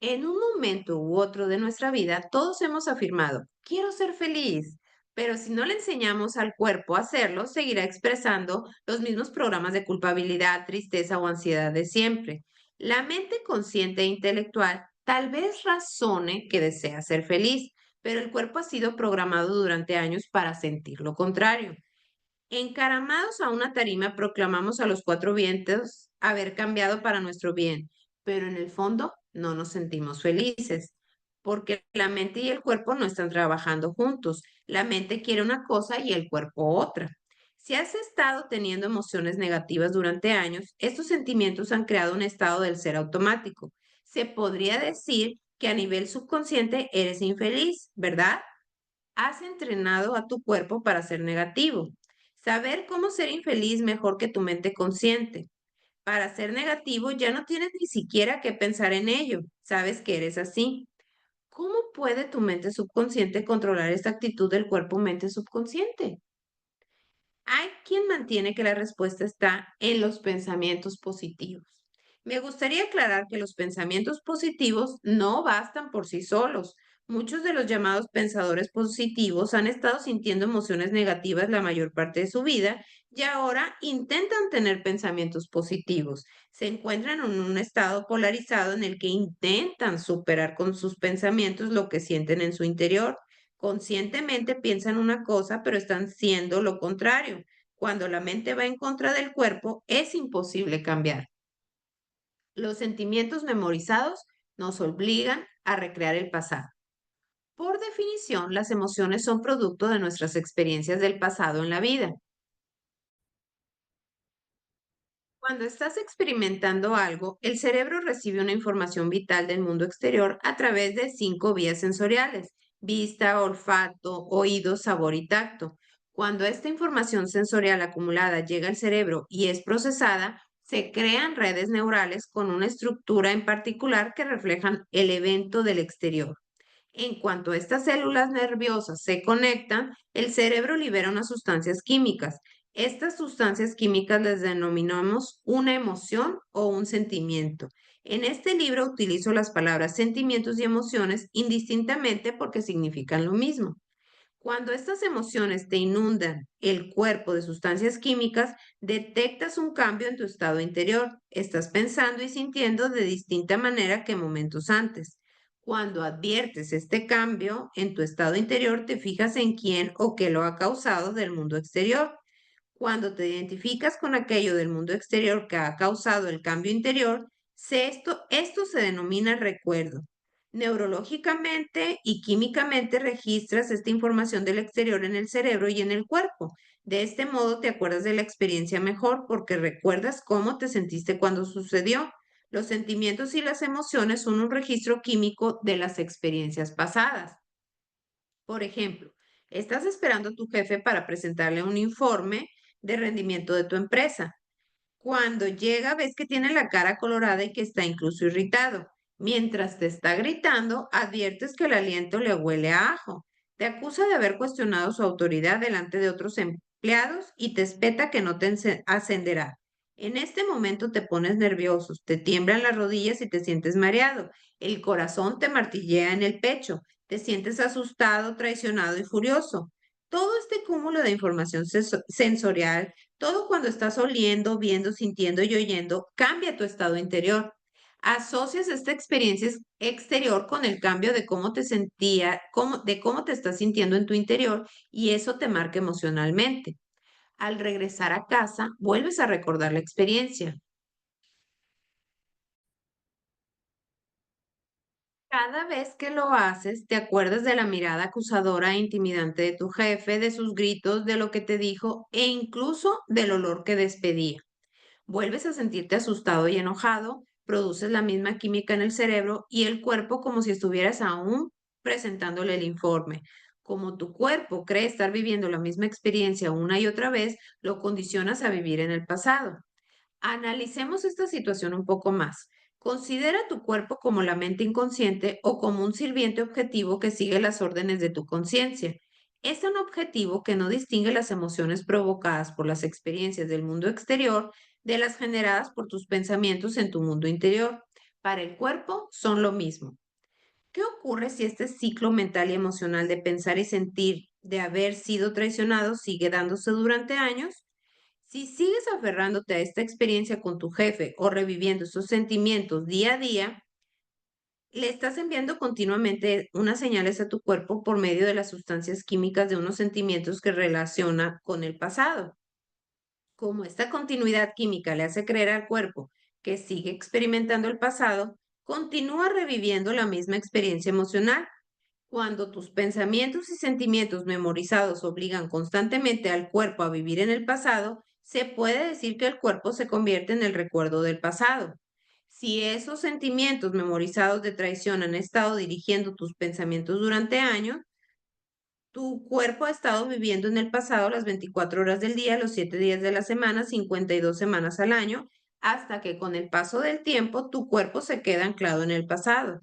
En un momento u otro de nuestra vida, todos hemos afirmado, quiero ser feliz, pero si no le enseñamos al cuerpo a hacerlo, seguirá expresando los mismos programas de culpabilidad, tristeza o ansiedad de siempre. La mente consciente e intelectual tal vez razone que desea ser feliz, pero el cuerpo ha sido programado durante años para sentir lo contrario. Encaramados a una tarima, proclamamos a los cuatro vientos haber cambiado para nuestro bien, pero en el fondo no nos sentimos felices, porque la mente y el cuerpo no están trabajando juntos. La mente quiere una cosa y el cuerpo otra. Si has estado teniendo emociones negativas durante años, estos sentimientos han creado un estado del ser automático. Se podría decir que a nivel subconsciente eres infeliz, ¿verdad? Has entrenado a tu cuerpo para ser negativo. Saber cómo ser infeliz mejor que tu mente consciente. Para ser negativo ya no tienes ni siquiera que pensar en ello. Sabes que eres así. ¿Cómo puede tu mente subconsciente controlar esta actitud del cuerpo-mente subconsciente? Hay quien mantiene que la respuesta está en los pensamientos positivos. Me gustaría aclarar que los pensamientos positivos no bastan por sí solos. Muchos de los llamados pensadores positivos han estado sintiendo emociones negativas la mayor parte de su vida y ahora intentan tener pensamientos positivos. Se encuentran en un estado polarizado en el que intentan superar con sus pensamientos lo que sienten en su interior. Conscientemente piensan una cosa, pero están siendo lo contrario. Cuando la mente va en contra del cuerpo, es imposible cambiar. Los sentimientos memorizados nos obligan a recrear el pasado. Por definición, las emociones son producto de nuestras experiencias del pasado en la vida. Cuando estás experimentando algo, el cerebro recibe una información vital del mundo exterior a través de 5 vías sensoriales: vista, olfato, oído, sabor y tacto. Cuando esta información sensorial acumulada llega al cerebro y es procesada, se crean redes neurales con una estructura en particular que reflejan el evento del exterior. En cuanto estas células nerviosas se conectan, el cerebro libera unas sustancias químicas. Estas sustancias químicas les denominamos una emoción o un sentimiento. En este libro utilizo las palabras sentimientos y emociones indistintamente porque significan lo mismo. Cuando estas emociones te inundan el cuerpo de sustancias químicas, detectas un cambio en tu estado interior. Estás pensando y sintiendo de distinta manera que momentos antes. Cuando adviertes este cambio en tu estado interior, te fijas en quién o qué lo ha causado del mundo exterior. Cuando te identificas con aquello del mundo exterior que ha causado el cambio interior, esto se denomina recuerdo. Neurológicamente y químicamente registras esta información del exterior en el cerebro y en el cuerpo. De este modo te acuerdas de la experiencia mejor porque recuerdas cómo te sentiste cuando sucedió. Los sentimientos y las emociones son un registro químico de las experiencias pasadas. Por ejemplo, estás esperando a tu jefe para presentarle un informe de rendimiento de tu empresa. Cuando llega, ves que tiene la cara colorada y que está incluso irritado. Mientras te está gritando, adviertes que el aliento le huele a ajo. Te acusa de haber cuestionado su autoridad delante de otros empleados y te espeta que no te ascenderá. En este momento te pones nervioso, te tiemblan las rodillas y te sientes mareado. El corazón te martillea en el pecho. Te sientes asustado, traicionado y furioso. Todo este cúmulo de información sensorial, todo cuando estás oliendo, viendo, sintiendo y oyendo, cambia tu estado interior. Asocias esta experiencia exterior con el cambio de cómo te sentía, de cómo te estás sintiendo en tu interior y eso te marca emocionalmente. Al regresar a casa, vuelves a recordar la experiencia. Cada vez que lo haces, te acuerdas de la mirada acusadora e intimidante de tu jefe, de sus gritos, de lo que te dijo e incluso del olor que despedía. Vuelves a sentirte asustado y enojado, produces la misma química en el cerebro y el cuerpo como si estuvieras aún presentándole el informe. Como tu cuerpo cree estar viviendo la misma experiencia una y otra vez, lo condicionas a vivir en el pasado. Analicemos esta situación un poco más. Considera tu cuerpo como la mente inconsciente o como un sirviente objetivo que sigue las órdenes de tu conciencia. Es un objetivo que no distingue las emociones provocadas por las experiencias del mundo exterior de las generadas por tus pensamientos en tu mundo interior. Para el cuerpo son lo mismo. ¿Qué ocurre si este ciclo mental y emocional de pensar y sentir de haber sido traicionado sigue dándose durante años? Si sigues aferrándote a esta experiencia con tu jefe o reviviendo esos sentimientos día a día, Le estás enviando continuamente unas señales a tu cuerpo por medio de las sustancias químicas de unos sentimientos que relaciona con el pasado. Como esta continuidad química le hace creer al cuerpo que sigue experimentando el pasado, continúa reviviendo la misma experiencia emocional. Cuando tus pensamientos y sentimientos memorizados obligan constantemente al cuerpo a vivir en el pasado, se puede decir que el cuerpo se convierte en el recuerdo del pasado. Si esos sentimientos memorizados de traición han estado dirigiendo tus pensamientos durante años, tu cuerpo ha estado viviendo en el pasado las 24 horas del día, los 7 días de la semana, 52 semanas al año, hasta que con el paso del tiempo tu cuerpo se queda anclado en el pasado.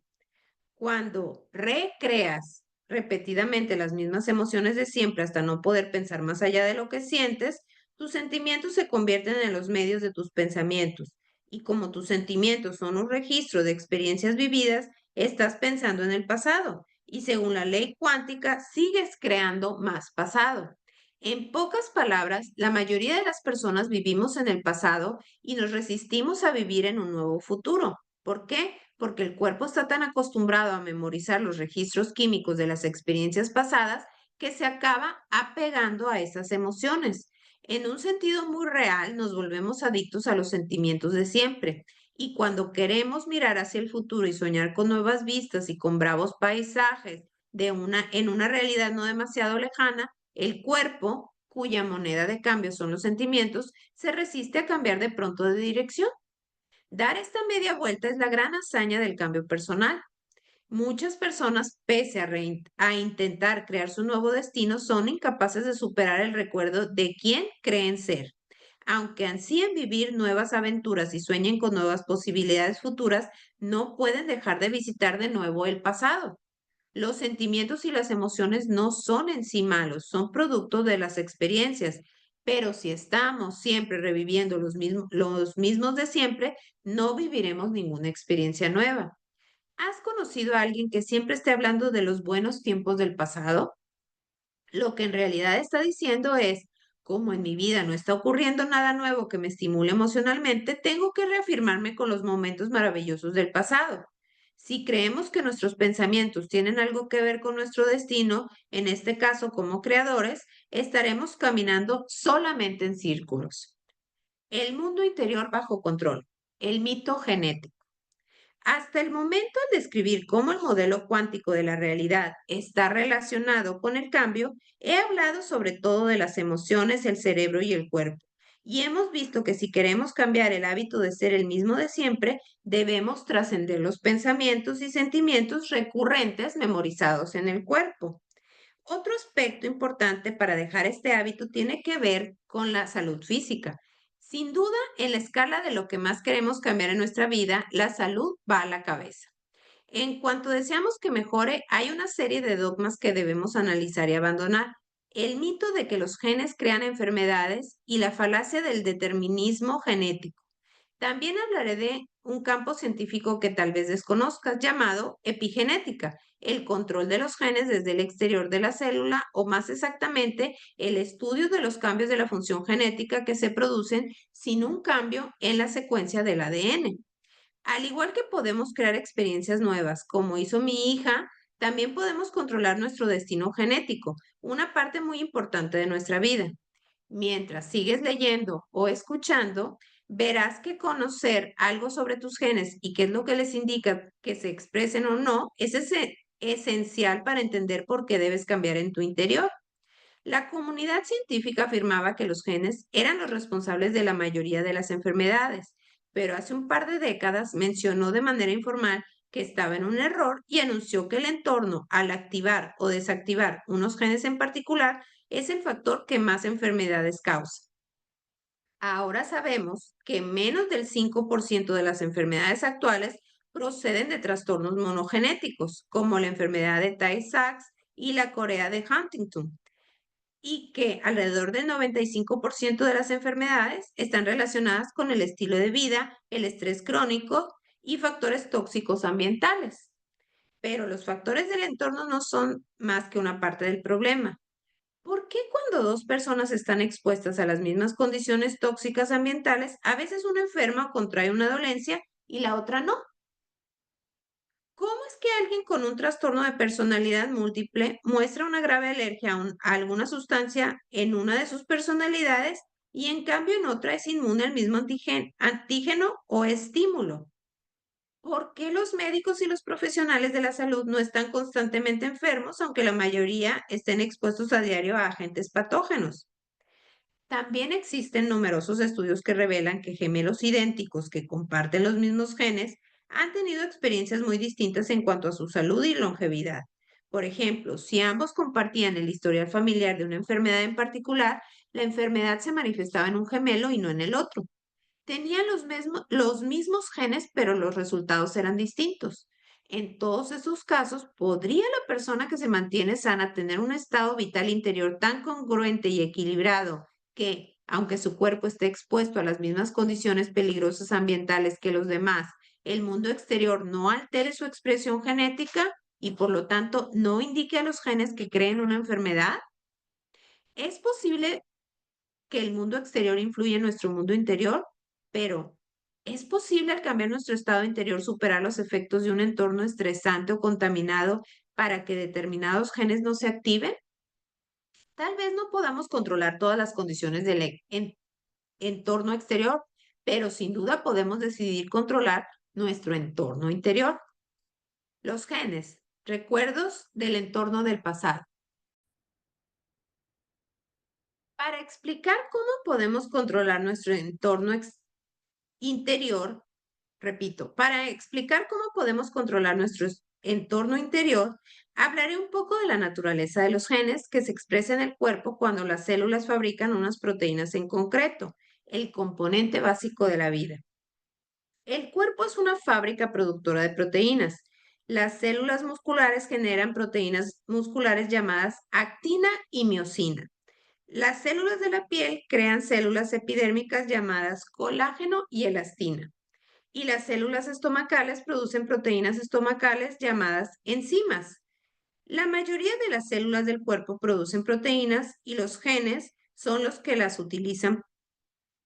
Cuando recreas repetidamente las mismas emociones de siempre hasta no poder pensar más allá de lo que sientes, tus sentimientos se convierten en los medios de tus pensamientos. Y como tus sentimientos son un registro de experiencias vividas, estás pensando en el pasado. Y según la ley cuántica, sigues creando más pasado. En pocas palabras, la mayoría de las personas vivimos en el pasado y nos resistimos a vivir en un nuevo futuro. ¿Por qué? Porque el cuerpo está tan acostumbrado a memorizar los registros químicos de las experiencias pasadas que se acaba apegando a esas emociones. En un sentido muy real, nos volvemos adictos a los sentimientos de siempre. Y cuando queremos mirar hacia el futuro y soñar con nuevas vistas y con bravos paisajes en una realidad no demasiado lejana, el cuerpo, cuya moneda de cambio son los sentimientos, se resiste a cambiar de pronto de dirección. Dar esta media vuelta es la gran hazaña del cambio personal. Muchas personas, pese a intentar crear su nuevo destino, son incapaces de superar el recuerdo de quién creen ser. Aunque ansíen vivir nuevas aventuras y sueñen con nuevas posibilidades futuras, no pueden dejar de visitar de nuevo el pasado. Los sentimientos y las emociones no son en sí malos, son producto de las experiencias. Pero si estamos siempre reviviendo los mismos de siempre, no viviremos ninguna experiencia nueva. ¿Has conocido a alguien que siempre esté hablando de los buenos tiempos del pasado? Lo que en realidad está diciendo es, como en mi vida no está ocurriendo nada nuevo que me estimule emocionalmente, tengo que reafirmarme con los momentos maravillosos del pasado. Si creemos que nuestros pensamientos tienen algo que ver con nuestro destino, en este caso como creadores, estaremos caminando solamente en círculos. El mundo interior bajo control. El mito genético. Hasta el momento, al describir cómo el modelo cuántico de la realidad está relacionado con el cambio, he hablado sobre todo de las emociones, el cerebro y el cuerpo. Y hemos visto que si queremos cambiar el hábito de ser el mismo de siempre, debemos trascender los pensamientos y sentimientos recurrentes memorizados en el cuerpo. Otro aspecto importante para dejar este hábito tiene que ver con la salud física. Sin duda, en la escala de lo que más queremos cambiar en nuestra vida, la salud va a la cabeza. En cuanto deseamos que mejore, hay una serie de dogmas que debemos analizar y abandonar. El mito de que los genes crean enfermedades y la falacia del determinismo genético. También hablaré de un campo científico que tal vez desconozcas llamado epigenética, el control de los genes desde el exterior de la célula o más exactamente el estudio de los cambios de la función genética que se producen sin un cambio en la secuencia del ADN. Al igual que podemos crear experiencias nuevas, como hizo mi hija, también podemos controlar nuestro destino genético, una parte muy importante de nuestra vida. Mientras sigues leyendo o escuchando, verás que conocer algo sobre tus genes y qué es lo que les indica que se expresen o no es esencial para entender por qué debes cambiar en tu interior. La comunidad científica afirmaba que los genes eran los responsables de la mayoría de las enfermedades, pero hace un par de décadas mencionó de manera informal que estaba en un error y anunció que el entorno, al activar o desactivar unos genes en particular, es el factor que más enfermedades causa. Ahora sabemos que menos del 5% de las enfermedades actuales proceden de trastornos monogenéticos, como la enfermedad de Tay-Sachs y la Corea de Huntington, y que alrededor del 95% de las enfermedades están relacionadas con el estilo de vida, el estrés crónico y factores tóxicos ambientales. Pero los factores del entorno no son más que una parte del problema. ¿Por qué cuando dos personas están expuestas a las mismas condiciones tóxicas ambientales, a veces una enferma o contrae una dolencia y la otra no? ¿Cómo es que alguien con un trastorno de personalidad múltiple muestra una grave alergia a alguna sustancia en una de sus personalidades y en cambio en otra es inmune al mismo antígeno o estímulo? ¿Por qué los médicos y los profesionales de la salud no están constantemente enfermos, aunque la mayoría estén expuestos a diario a agentes patógenos? También existen numerosos estudios que revelan que gemelos idénticos que comparten los mismos genes han tenido experiencias muy distintas en cuanto a su salud y longevidad. Por ejemplo, si ambos compartían el historial familiar de una enfermedad en particular, la enfermedad se manifestaba en un gemelo y no en el otro. Tenían los mismos genes, pero los resultados eran distintos. En todos esos casos, ¿podría la persona que se mantiene sana tener un estado vital interior tan congruente y equilibrado que, aunque su cuerpo esté expuesto a las mismas condiciones peligrosas ambientales que los demás, el mundo exterior no altere su expresión genética y por lo tanto no indique a los genes que creen una enfermedad? ¿Es posible que el mundo exterior influye en nuestro mundo interior? Pero, ¿es posible al cambiar nuestro estado interior superar los efectos de un entorno estresante o contaminado para que determinados genes no se activen? Tal vez no podamos controlar todas las condiciones del entorno exterior, pero sin duda podemos decidir controlar nuestro entorno interior. Los genes, recuerdos del entorno del pasado. Para explicar cómo podemos controlar nuestro entorno interior, repito, para explicar cómo podemos controlar nuestro entorno interior, hablaré un poco de la naturaleza de los genes que se expresa en el cuerpo cuando las células fabrican unas proteínas en concreto, el componente básico de la vida. El cuerpo es una fábrica productora de proteínas. Las células musculares generan proteínas musculares llamadas actina y miosina. Las células de la piel crean células epidérmicas llamadas colágeno y elastina. Y las células estomacales producen proteínas estomacales llamadas enzimas. La mayoría de las células del cuerpo producen proteínas y los genes son los que las utilizan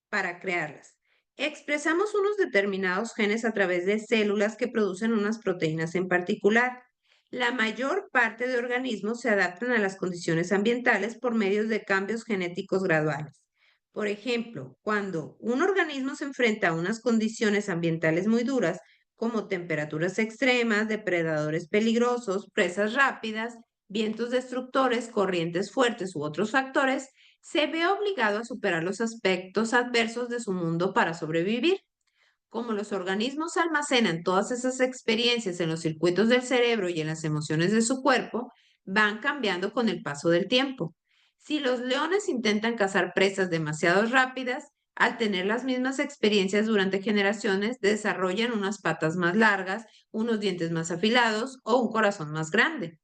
para crearlas. Expresamos unos determinados genes a través de células que producen unas proteínas en particular. La mayor parte de organismos se adaptan a las condiciones ambientales por medio de cambios genéticos graduales. Por ejemplo, cuando un organismo se enfrenta a unas condiciones ambientales muy duras, como temperaturas extremas, depredadores peligrosos, presas rápidas, vientos destructores, corrientes fuertes u otros factores, se ve obligado a superar los aspectos adversos de su mundo para sobrevivir. Como los organismos almacenan todas esas experiencias en los circuitos del cerebro y en las emociones de su cuerpo, van cambiando con el paso del tiempo. Si los leones intentan cazar presas demasiado rápidas, al tener las mismas experiencias durante generaciones, desarrollan unas patas más largas, unos dientes más afilados o un corazón más grande.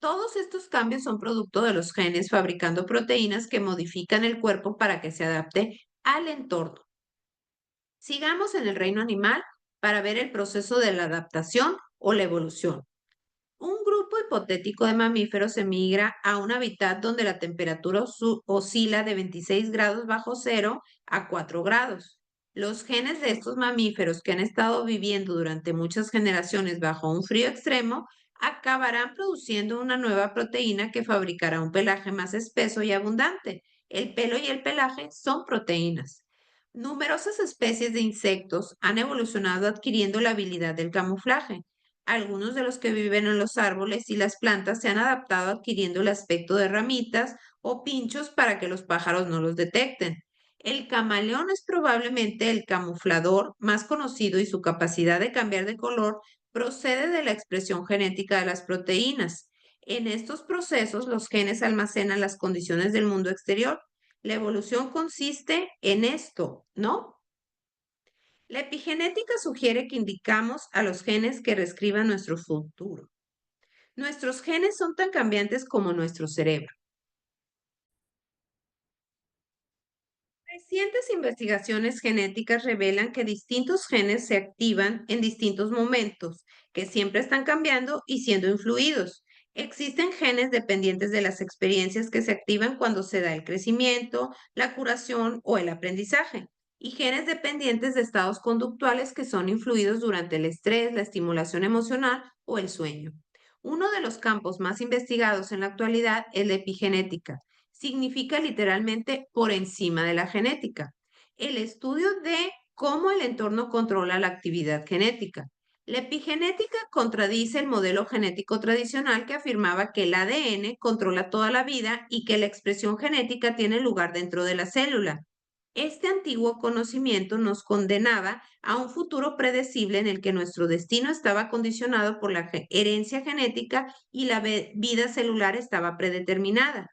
Todos estos cambios son producto de los genes fabricando proteínas que modifican el cuerpo para que se adapte al entorno. Sigamos en el reino animal para ver el proceso de la adaptación o la evolución. Un grupo hipotético de mamíferos emigra a un hábitat donde la temperatura oscila de 26 grados bajo cero a 4 grados. Los genes de estos mamíferos que han estado viviendo durante muchas generaciones bajo un frío extremo acabarán produciendo una nueva proteína que fabricará un pelaje más espeso y abundante. El pelo y el pelaje son proteínas. Numerosas especies de insectos han evolucionado adquiriendo la habilidad del camuflaje. Algunos de los que viven en los árboles y las plantas se han adaptado adquiriendo el aspecto de ramitas o pinchos para que los pájaros no los detecten. El camaleón es probablemente el camuflador más conocido y su capacidad de cambiar de color procede de la expresión genética de las proteínas. En estos procesos, los genes almacenan las condiciones del mundo exterior. La evolución consiste en esto, ¿no? La epigenética sugiere que indicamos a los genes que reescriban nuestro futuro. Nuestros genes son tan cambiantes como nuestro cerebro. Recientes investigaciones genéticas revelan que distintos genes se activan en distintos momentos, que siempre están cambiando y siendo influidos. Existen genes dependientes de las experiencias que se activan cuando se da el crecimiento, la curación o el aprendizaje. y genes dependientes de estados conductuales que son influidos durante el estrés, la estimulación emocional o el sueño. Uno de los campos más investigados en la actualidad es la epigenética. Significa literalmente por encima de la genética. El estudio de cómo el entorno controla la actividad genética. La epigenética contradice el modelo genético tradicional que afirmaba que el ADN controla toda la vida y que la expresión genética tiene lugar dentro de la célula. Este antiguo conocimiento nos condenaba a un futuro predecible en el que nuestro destino estaba condicionado por la herencia genética y la vida celular estaba predeterminada.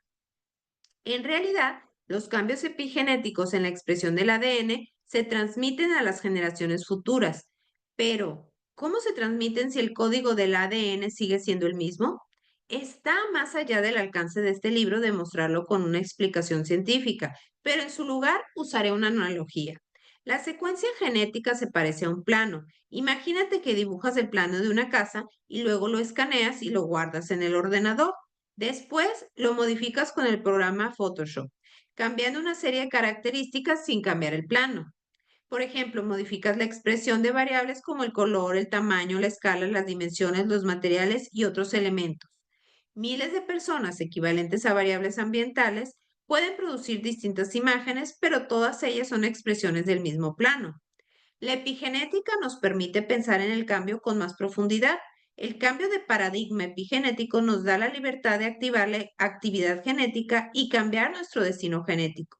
En realidad, los cambios epigenéticos en la expresión del ADN se transmiten a las generaciones futuras. Pero, ¿cómo se transmiten si el código del ADN sigue siendo el mismo? Está más allá del alcance de este libro demostrarlo con una explicación científica, pero en su lugar usaré una analogía. La secuencia genética se parece a un plano. Imagínate que dibujas el plano de una casa y luego lo escaneas y lo guardas en el ordenador. Después lo modificas con el programa Photoshop, cambiando una serie de características sin cambiar el plano. Por ejemplo, modificas la expresión de variables como el color, el tamaño, la escala, las dimensiones, los materiales y otros elementos. Miles de personas equivalentes a variables ambientales pueden producir distintas imágenes, pero todas ellas son expresiones del mismo plano. La epigenética nos permite pensar en el cambio con más profundidad. El cambio de paradigma epigenético nos da la libertad de activar la actividad genética y cambiar nuestro destino genético.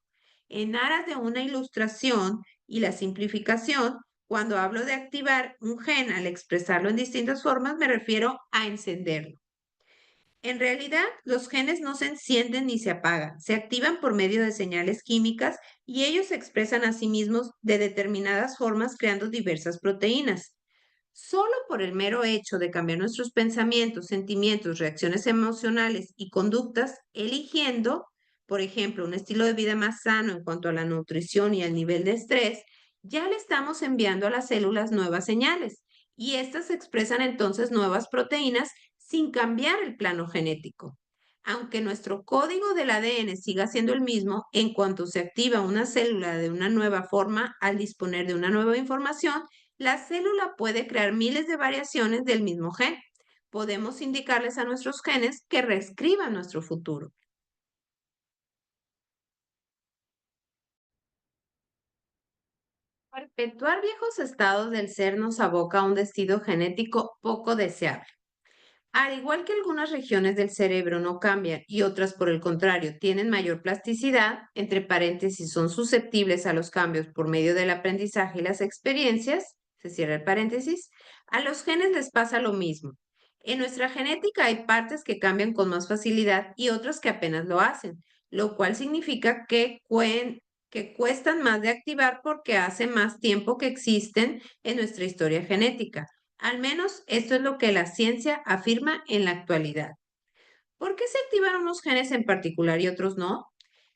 En aras de una ilustración y la simplificación, cuando hablo de activar un gen al expresarlo en distintas formas, me refiero a encenderlo. En realidad, los genes no se encienden ni se apagan, se activan por medio de señales químicas y ellos se expresan a sí mismos de determinadas formas creando diversas proteínas. Solo por el mero hecho de cambiar nuestros pensamientos, sentimientos, reacciones emocionales y conductas, eligiendo, por ejemplo, un estilo de vida más sano en cuanto a la nutrición y al nivel de estrés, ya le estamos enviando a las células nuevas señales y estas expresan entonces nuevas proteínas sin cambiar el plano genético. Aunque nuestro código del ADN siga siendo el mismo, en cuanto se activa una célula de una nueva forma al disponer de una nueva información, la célula puede crear miles de variaciones del mismo gen. Podemos indicarles a nuestros genes que reescriban nuestro futuro. Perpetuar viejos estados del ser nos aboca a un destino genético poco deseable. Al igual que algunas regiones del cerebro no cambian y otras, por el contrario, tienen mayor plasticidad, entre paréntesis, son susceptibles a los cambios por medio del aprendizaje y las experiencias, se cierra el paréntesis, a los genes les pasa lo mismo. En nuestra genética hay partes que cambian con más facilidad y otras que apenas lo hacen, lo cual significa que cuestan más de activar porque hace más tiempo que existen en nuestra historia genética. Al menos esto es lo que la ciencia afirma en la actualidad. ¿Por qué se activan unos genes en particular y otros no?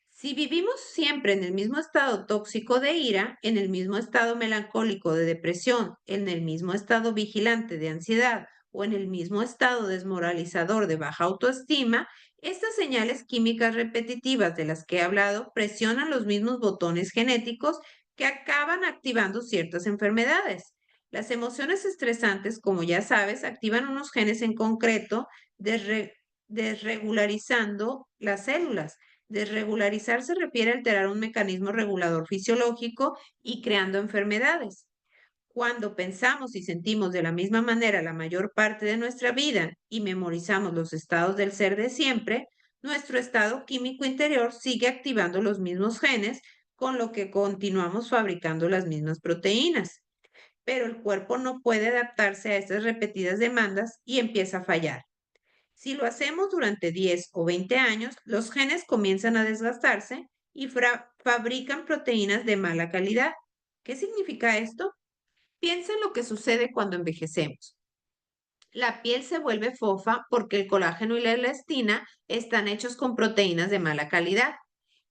Si vivimos siempre en el mismo estado tóxico de ira, en el mismo estado melancólico de depresión, en el mismo estado vigilante de ansiedad o en el mismo estado desmoralizador de baja autoestima, estas señales químicas repetitivas de las que he hablado presionan los mismos botones genéticos que acaban activando ciertas enfermedades. Las emociones estresantes, como ya sabes, activan unos genes en concreto, desregularizando las células. Desregularizar se refiere a alterar un mecanismo regulador fisiológico y creando enfermedades. Cuando pensamos y sentimos de la misma manera la mayor parte de nuestra vida y memorizamos los estados del ser de siempre, nuestro estado químico interior sigue activando los mismos genes, con lo que continuamos fabricando las mismas proteínas. Pero el cuerpo no puede adaptarse a estas repetidas demandas y empieza a fallar. Si lo hacemos durante 10 o 20 años, los genes comienzan a desgastarse y fabrican proteínas de mala calidad. ¿Qué significa esto? Piensa en lo que sucede cuando envejecemos. La piel se vuelve fofa porque el colágeno y la elastina están hechos con proteínas de mala calidad.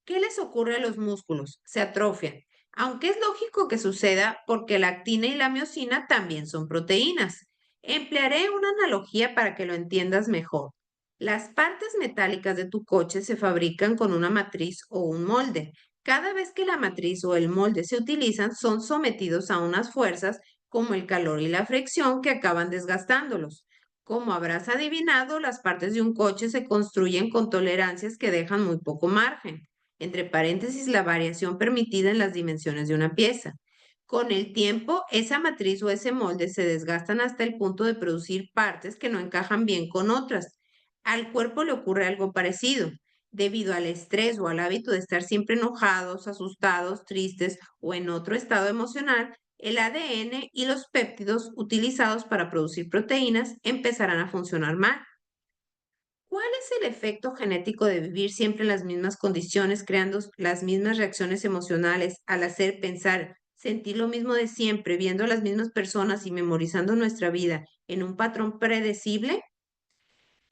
¿Qué les ocurre a los músculos? Se atrofian, aunque es lógico que suceda porque la actina y la miosina también son proteínas. Emplearé una analogía para que lo entiendas mejor. Las partes metálicas de tu coche se fabrican con una matriz o un molde, Cada vez que la matriz o el molde se utilizan, son sometidos a unas fuerzas como el calor y la fricción que acaban desgastándolos. Como habrás adivinado, las partes de un coche se construyen con tolerancias que dejan muy poco margen. Entre paréntesis, la variación permitida en las dimensiones de una pieza. Con el tiempo, esa matriz o ese molde se desgastan hasta el punto de producir partes que no encajan bien con otras. Al cuerpo le ocurre algo parecido. Debido al estrés o al hábito de estar siempre enojados, asustados, tristes o en otro estado emocional, el ADN y los péptidos utilizados para producir proteínas empezarán a funcionar mal. ¿Cuál es el efecto genético de vivir siempre en las mismas condiciones, creando las mismas reacciones emocionales al hacer pensar, sentir lo mismo de siempre, viendo a las mismas personas y memorizando nuestra vida en un patrón predecible?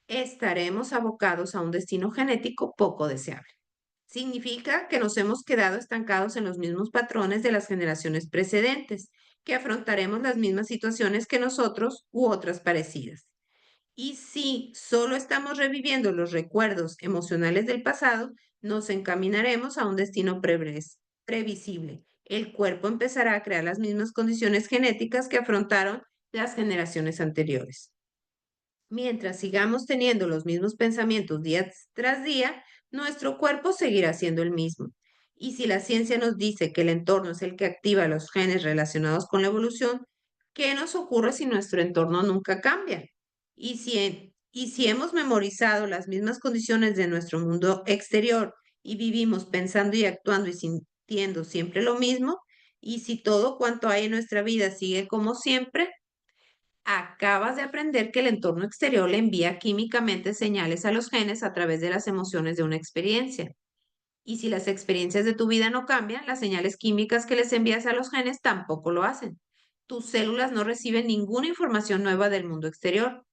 Estaremos abocados a un destino genético poco deseable. Significa que nos hemos quedado estancados en los mismos patrones de las generaciones precedentes, que afrontaremos las mismas situaciones que nosotros u otras parecidas. Y si solo estamos reviviendo los recuerdos emocionales del pasado, nos encaminaremos a un destino previsible. El cuerpo empezará a crear las mismas condiciones genéticas que afrontaron las generaciones anteriores. Mientras sigamos teniendo los mismos pensamientos día tras día, nuestro cuerpo seguirá siendo el mismo. Y si la ciencia nos dice que el entorno es el que activa los genes relacionados con la evolución, ¿qué nos ocurre si nuestro entorno nunca cambia? Y si hemos memorizado las mismas condiciones de nuestro mundo exterior y vivimos pensando y actuando y sintiendo siempre lo mismo, y si todo cuanto hay en nuestra vida sigue como siempre, acabas de aprender que el entorno exterior le envía químicamente señales a los genes a través de las emociones de una experiencia. Y si las experiencias de tu vida no cambian, las señales químicas que les envías a los genes tampoco lo hacen. Tus células no reciben ninguna información nueva del mundo exterior.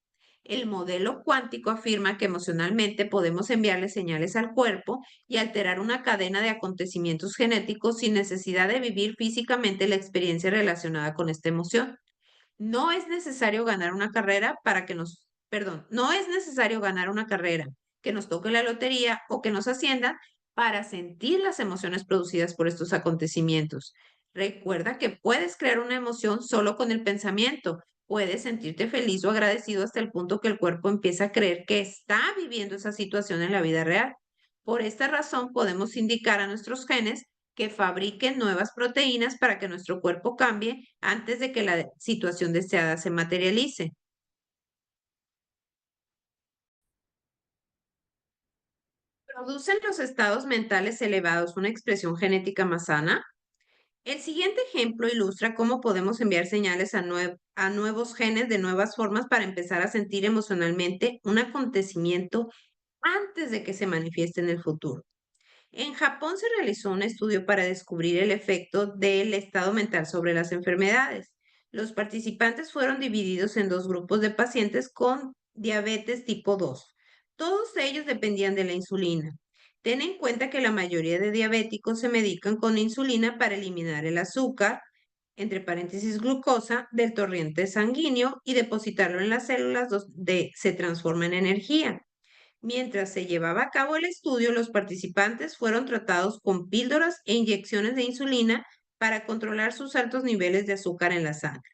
El modelo cuántico afirma que emocionalmente podemos enviarle señales al cuerpo y alterar una cadena de acontecimientos genéticos sin necesidad de vivir físicamente la experiencia relacionada con esta emoción. No es necesario ganar una carrera para que nos, perdón, no es necesario ganar una carrera, que nos toque la lotería o que nos asciendan para sentir las emociones producidas por estos acontecimientos. Recuerda que puedes crear una emoción solo con el pensamiento. Puedes sentirte feliz o agradecido hasta el punto que el cuerpo empieza a creer que está viviendo esa situación en la vida real. Por esta razón, podemos indicar a nuestros genes que fabriquen nuevas proteínas para que nuestro cuerpo cambie antes de que la situación deseada se materialice. ¿Producen los estados mentales elevados una expresión genética más sana? El siguiente ejemplo ilustra cómo podemos enviar señales a nuevos genes de nuevas formas para empezar a sentir emocionalmente un acontecimiento antes de que se manifieste en el futuro. En Japón se realizó un estudio para descubrir el efecto del estado mental sobre las enfermedades. Los participantes fueron divididos en dos grupos de pacientes con diabetes tipo 2. Todos ellos dependían de la insulina. Ten en cuenta que la mayoría de diabéticos se medican con insulina para eliminar el azúcar, entre paréntesis glucosa, del torrente sanguíneo y depositarlo en las células donde se transforma en energía. Mientras se llevaba a cabo el estudio, los participantes fueron tratados con píldoras e inyecciones de insulina para controlar sus altos niveles de azúcar en la sangre.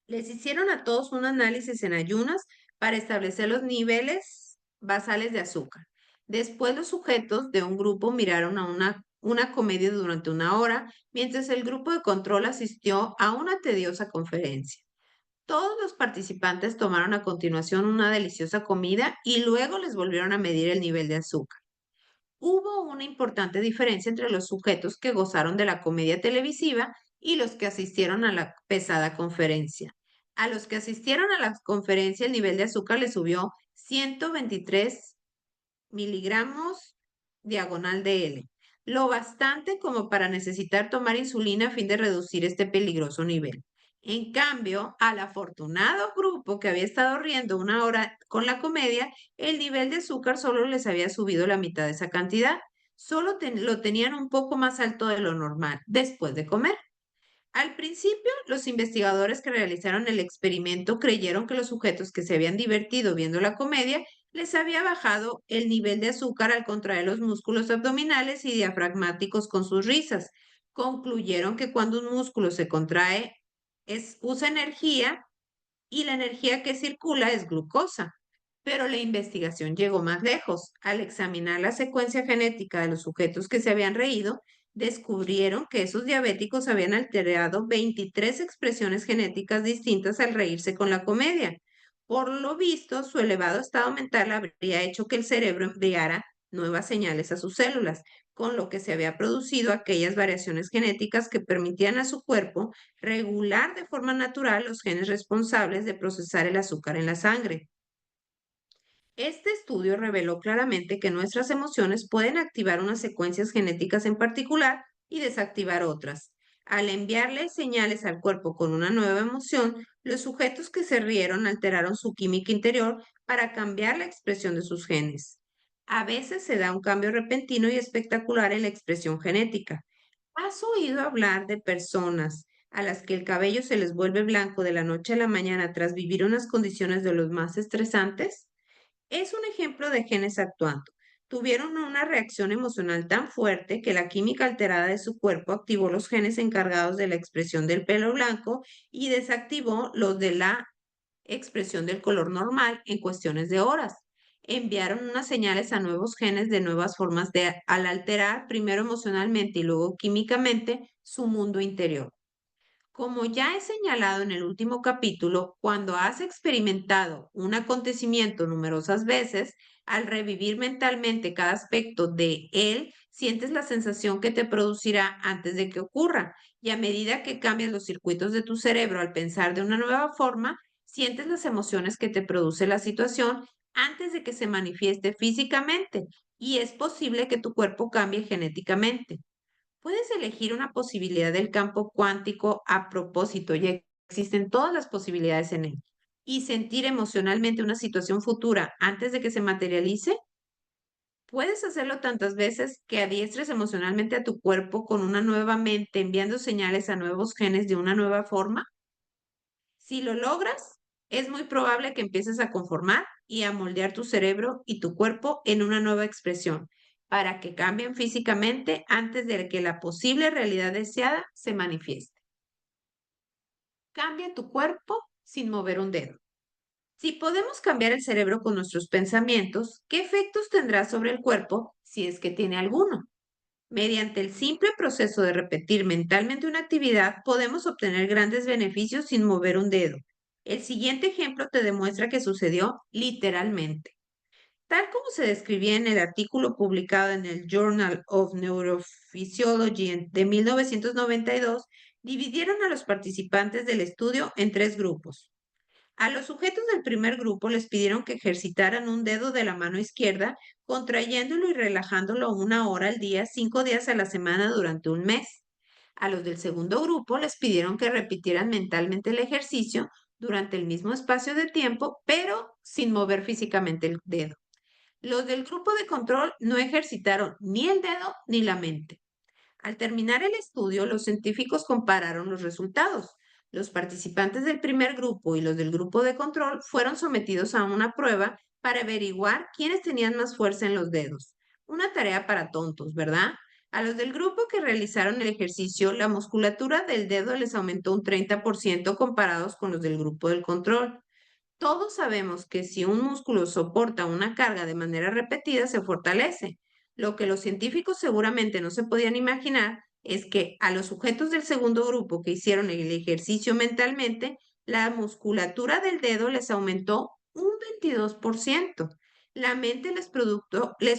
Les hicieron a todos un análisis en ayunas para establecer los niveles basales de azúcar. Después los sujetos de un grupo miraron a una comedia durante una hora, mientras el grupo de control asistió a una tediosa conferencia. Todos los participantes tomaron a continuación una deliciosa comida y luego les volvieron a medir el nivel de azúcar. Hubo una importante diferencia entre los sujetos que gozaron de la comedia televisiva y los que asistieron a la pesada conferencia. A los que asistieron a la conferencia el nivel de azúcar les subió 123 miligramos diagonal de L, lo bastante como para necesitar tomar insulina a fin de reducir este peligroso nivel. En cambio, al afortunado grupo que había estado riendo una hora con la comedia, el nivel de azúcar solo les había subido la mitad de esa cantidad. Solo lo tenían un poco más alto de lo normal después de comer. Al principio, los investigadores que realizaron el experimento creyeron que los sujetos que se habían divertido viendo la comedia Les había bajado el nivel de azúcar al contraer los músculos abdominales y diafragmáticos con sus risas. Concluyeron que cuando un músculo se contrae, usa energía y la energía que circula es glucosa. Pero la investigación llegó más lejos. Al examinar la secuencia genética de los sujetos que se habían reído, descubrieron que esos diabéticos habían alterado 23 expresiones genéticas distintas al reírse con la comedia. Por lo visto, su elevado estado mental habría hecho que el cerebro enviara nuevas señales a sus células, con lo que se había producido aquellas variaciones genéticas que permitían a su cuerpo regular de forma natural los genes responsables de procesar el azúcar en la sangre. Este estudio reveló claramente que nuestras emociones pueden activar unas secuencias genéticas en particular y desactivar otras. Al enviarle señales al cuerpo con una nueva emoción, los sujetos que se rieron alteraron su química interior para cambiar la expresión de sus genes. A veces se da un cambio repentino y espectacular en la expresión genética. ¿Has oído hablar de personas a las que el cabello se les vuelve blanco de la noche a la mañana tras vivir unas condiciones de los más estresantes? Es un ejemplo de genes actuando. Tuvieron una reacción emocional tan fuerte que la química alterada de su cuerpo activó los genes encargados de la expresión del pelo blanco y desactivó los de la expresión del color normal en cuestiones de horas. Enviaron unas señales a nuevos genes de nuevas formas al alterar primero emocionalmente y luego químicamente su mundo interior. Como ya he señalado en el último capítulo, cuando has experimentado un acontecimiento numerosas veces, al revivir mentalmente cada aspecto de él, sientes la sensación que te producirá antes de que ocurra. Y a medida que cambias los circuitos de tu cerebro al pensar de una nueva forma, sientes las emociones que te produce la situación antes de que se manifieste físicamente. Y es posible que tu cuerpo cambie genéticamente. Puedes elegir una posibilidad del campo cuántico a propósito, ya existen todas las posibilidades en él. Y sentir emocionalmente una situación futura antes de que se materialice. Puedes hacerlo tantas veces que adiestres emocionalmente a tu cuerpo con una nueva mente, enviando señales a nuevos genes de una nueva forma. Si lo logras, es muy probable que empieces a conformar y a moldear tu cerebro y tu cuerpo en una nueva expresión para que cambien físicamente antes de que la posible realidad deseada se manifieste. Cambia tu cuerpo sin mover un dedo. Si podemos cambiar el cerebro con nuestros pensamientos, ¿qué efectos tendrá sobre el cuerpo si es que tiene alguno? Mediante el simple proceso de repetir mentalmente una actividad, podemos obtener grandes beneficios sin mover un dedo. El siguiente ejemplo te demuestra que sucedió literalmente. Tal como se describía en el artículo publicado en el Journal of Neurophysiology de 1992, dividieron a los participantes del estudio en tres grupos. A los sujetos del primer grupo les pidieron que ejercitaran un dedo de la mano izquierda, contrayéndolo y relajándolo 1 hora al día, 5 días a la semana durante un mes. A los del segundo grupo les pidieron que repitieran mentalmente el ejercicio durante el mismo espacio de tiempo, pero sin mover físicamente el dedo. Los del grupo de control no ejercitaron ni el dedo ni la mente. Al terminar el estudio, los científicos compararon los resultados. Los participantes del primer grupo y los del grupo de control fueron sometidos a una prueba para averiguar quiénes tenían más fuerza en los dedos. Una tarea para tontos, ¿verdad? A los del grupo que realizaron el ejercicio, la musculatura del dedo les aumentó un 30% comparados con los del grupo del control. Todos sabemos que si un músculo soporta una carga de manera repetida, se fortalece. Lo que los científicos seguramente no se podían imaginar es que a los sujetos del segundo grupo que hicieron el ejercicio mentalmente, la musculatura del dedo les aumentó un 22%. La mente les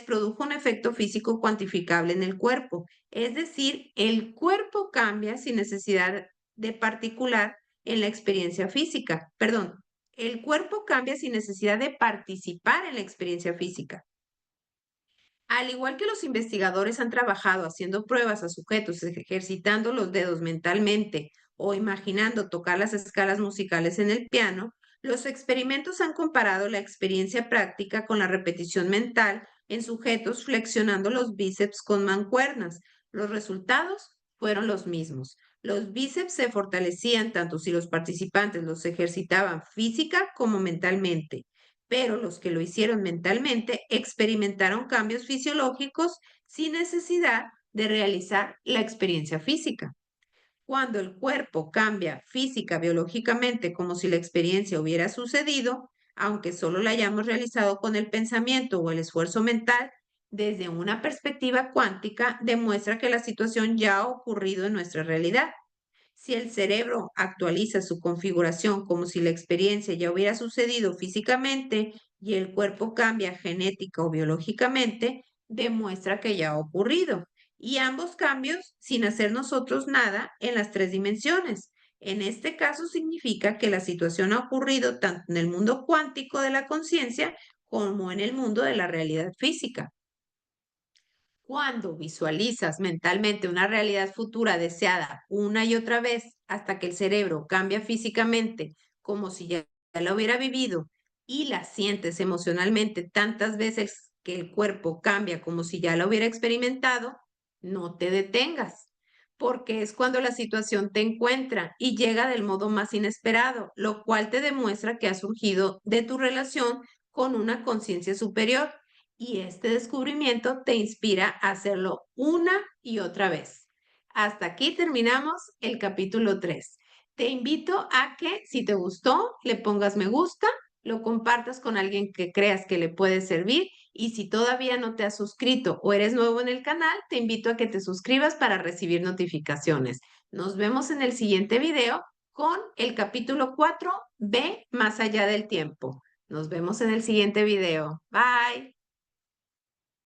produjo un efecto físico cuantificable en el cuerpo, es decir, el cuerpo cambia sin necesidad de particular en la experiencia física. Perdón, el cuerpo cambia sin necesidad de participar en la experiencia física. Al igual que los investigadores han trabajado haciendo pruebas a sujetos ejercitando los dedos mentalmente o imaginando tocar las escalas musicales en el piano, los experimentos han comparado la experiencia práctica con la repetición mental en sujetos flexionando los bíceps con mancuernas. Los resultados fueron los mismos. Los bíceps se fortalecían tanto si los participantes los ejercitaban física como mentalmente. pero los que lo hicieron mentalmente experimentaron cambios fisiológicos sin necesidad de realizar la experiencia física. Cuando el cuerpo cambia física, biológicamente, como si la experiencia hubiera sucedido, aunque solo la hayamos realizado con el pensamiento o el esfuerzo mental, desde una perspectiva cuántica, demuestra que la situación ya ha ocurrido en nuestra realidad. Si el cerebro actualiza su configuración como si la experiencia ya hubiera sucedido físicamente y el cuerpo cambia genética o biológicamente, demuestra que ya ha ocurrido. Y ambos cambios sin hacer nosotros nada en las tres dimensiones. En este caso significa que la situación ha ocurrido tanto en el mundo cuántico de la conciencia como en el mundo de la realidad física. Cuando visualizas mentalmente una realidad futura deseada una y otra vez hasta que el cerebro cambia físicamente, como si ya la hubiera vivido, y la sientes emocionalmente tantas veces que el cuerpo cambia como si ya la hubiera experimentado, no te detengas, porque es cuando la situación te encuentra y llega del modo más inesperado, lo cual te demuestra que ha surgido de tu relación con una conciencia superior y este descubrimiento te inspira a hacerlo una y otra vez. Hasta aquí terminamos el capítulo 3. Te invito a que si te gustó, le pongas me gusta, lo compartas con alguien que creas que le puede servir y si todavía no te has suscrito o eres nuevo en el canal, te invito a que te suscribas para recibir notificaciones. Nos vemos en el siguiente video con el capítulo 4, Ve más allá del tiempo. Nos vemos en el siguiente video. Bye.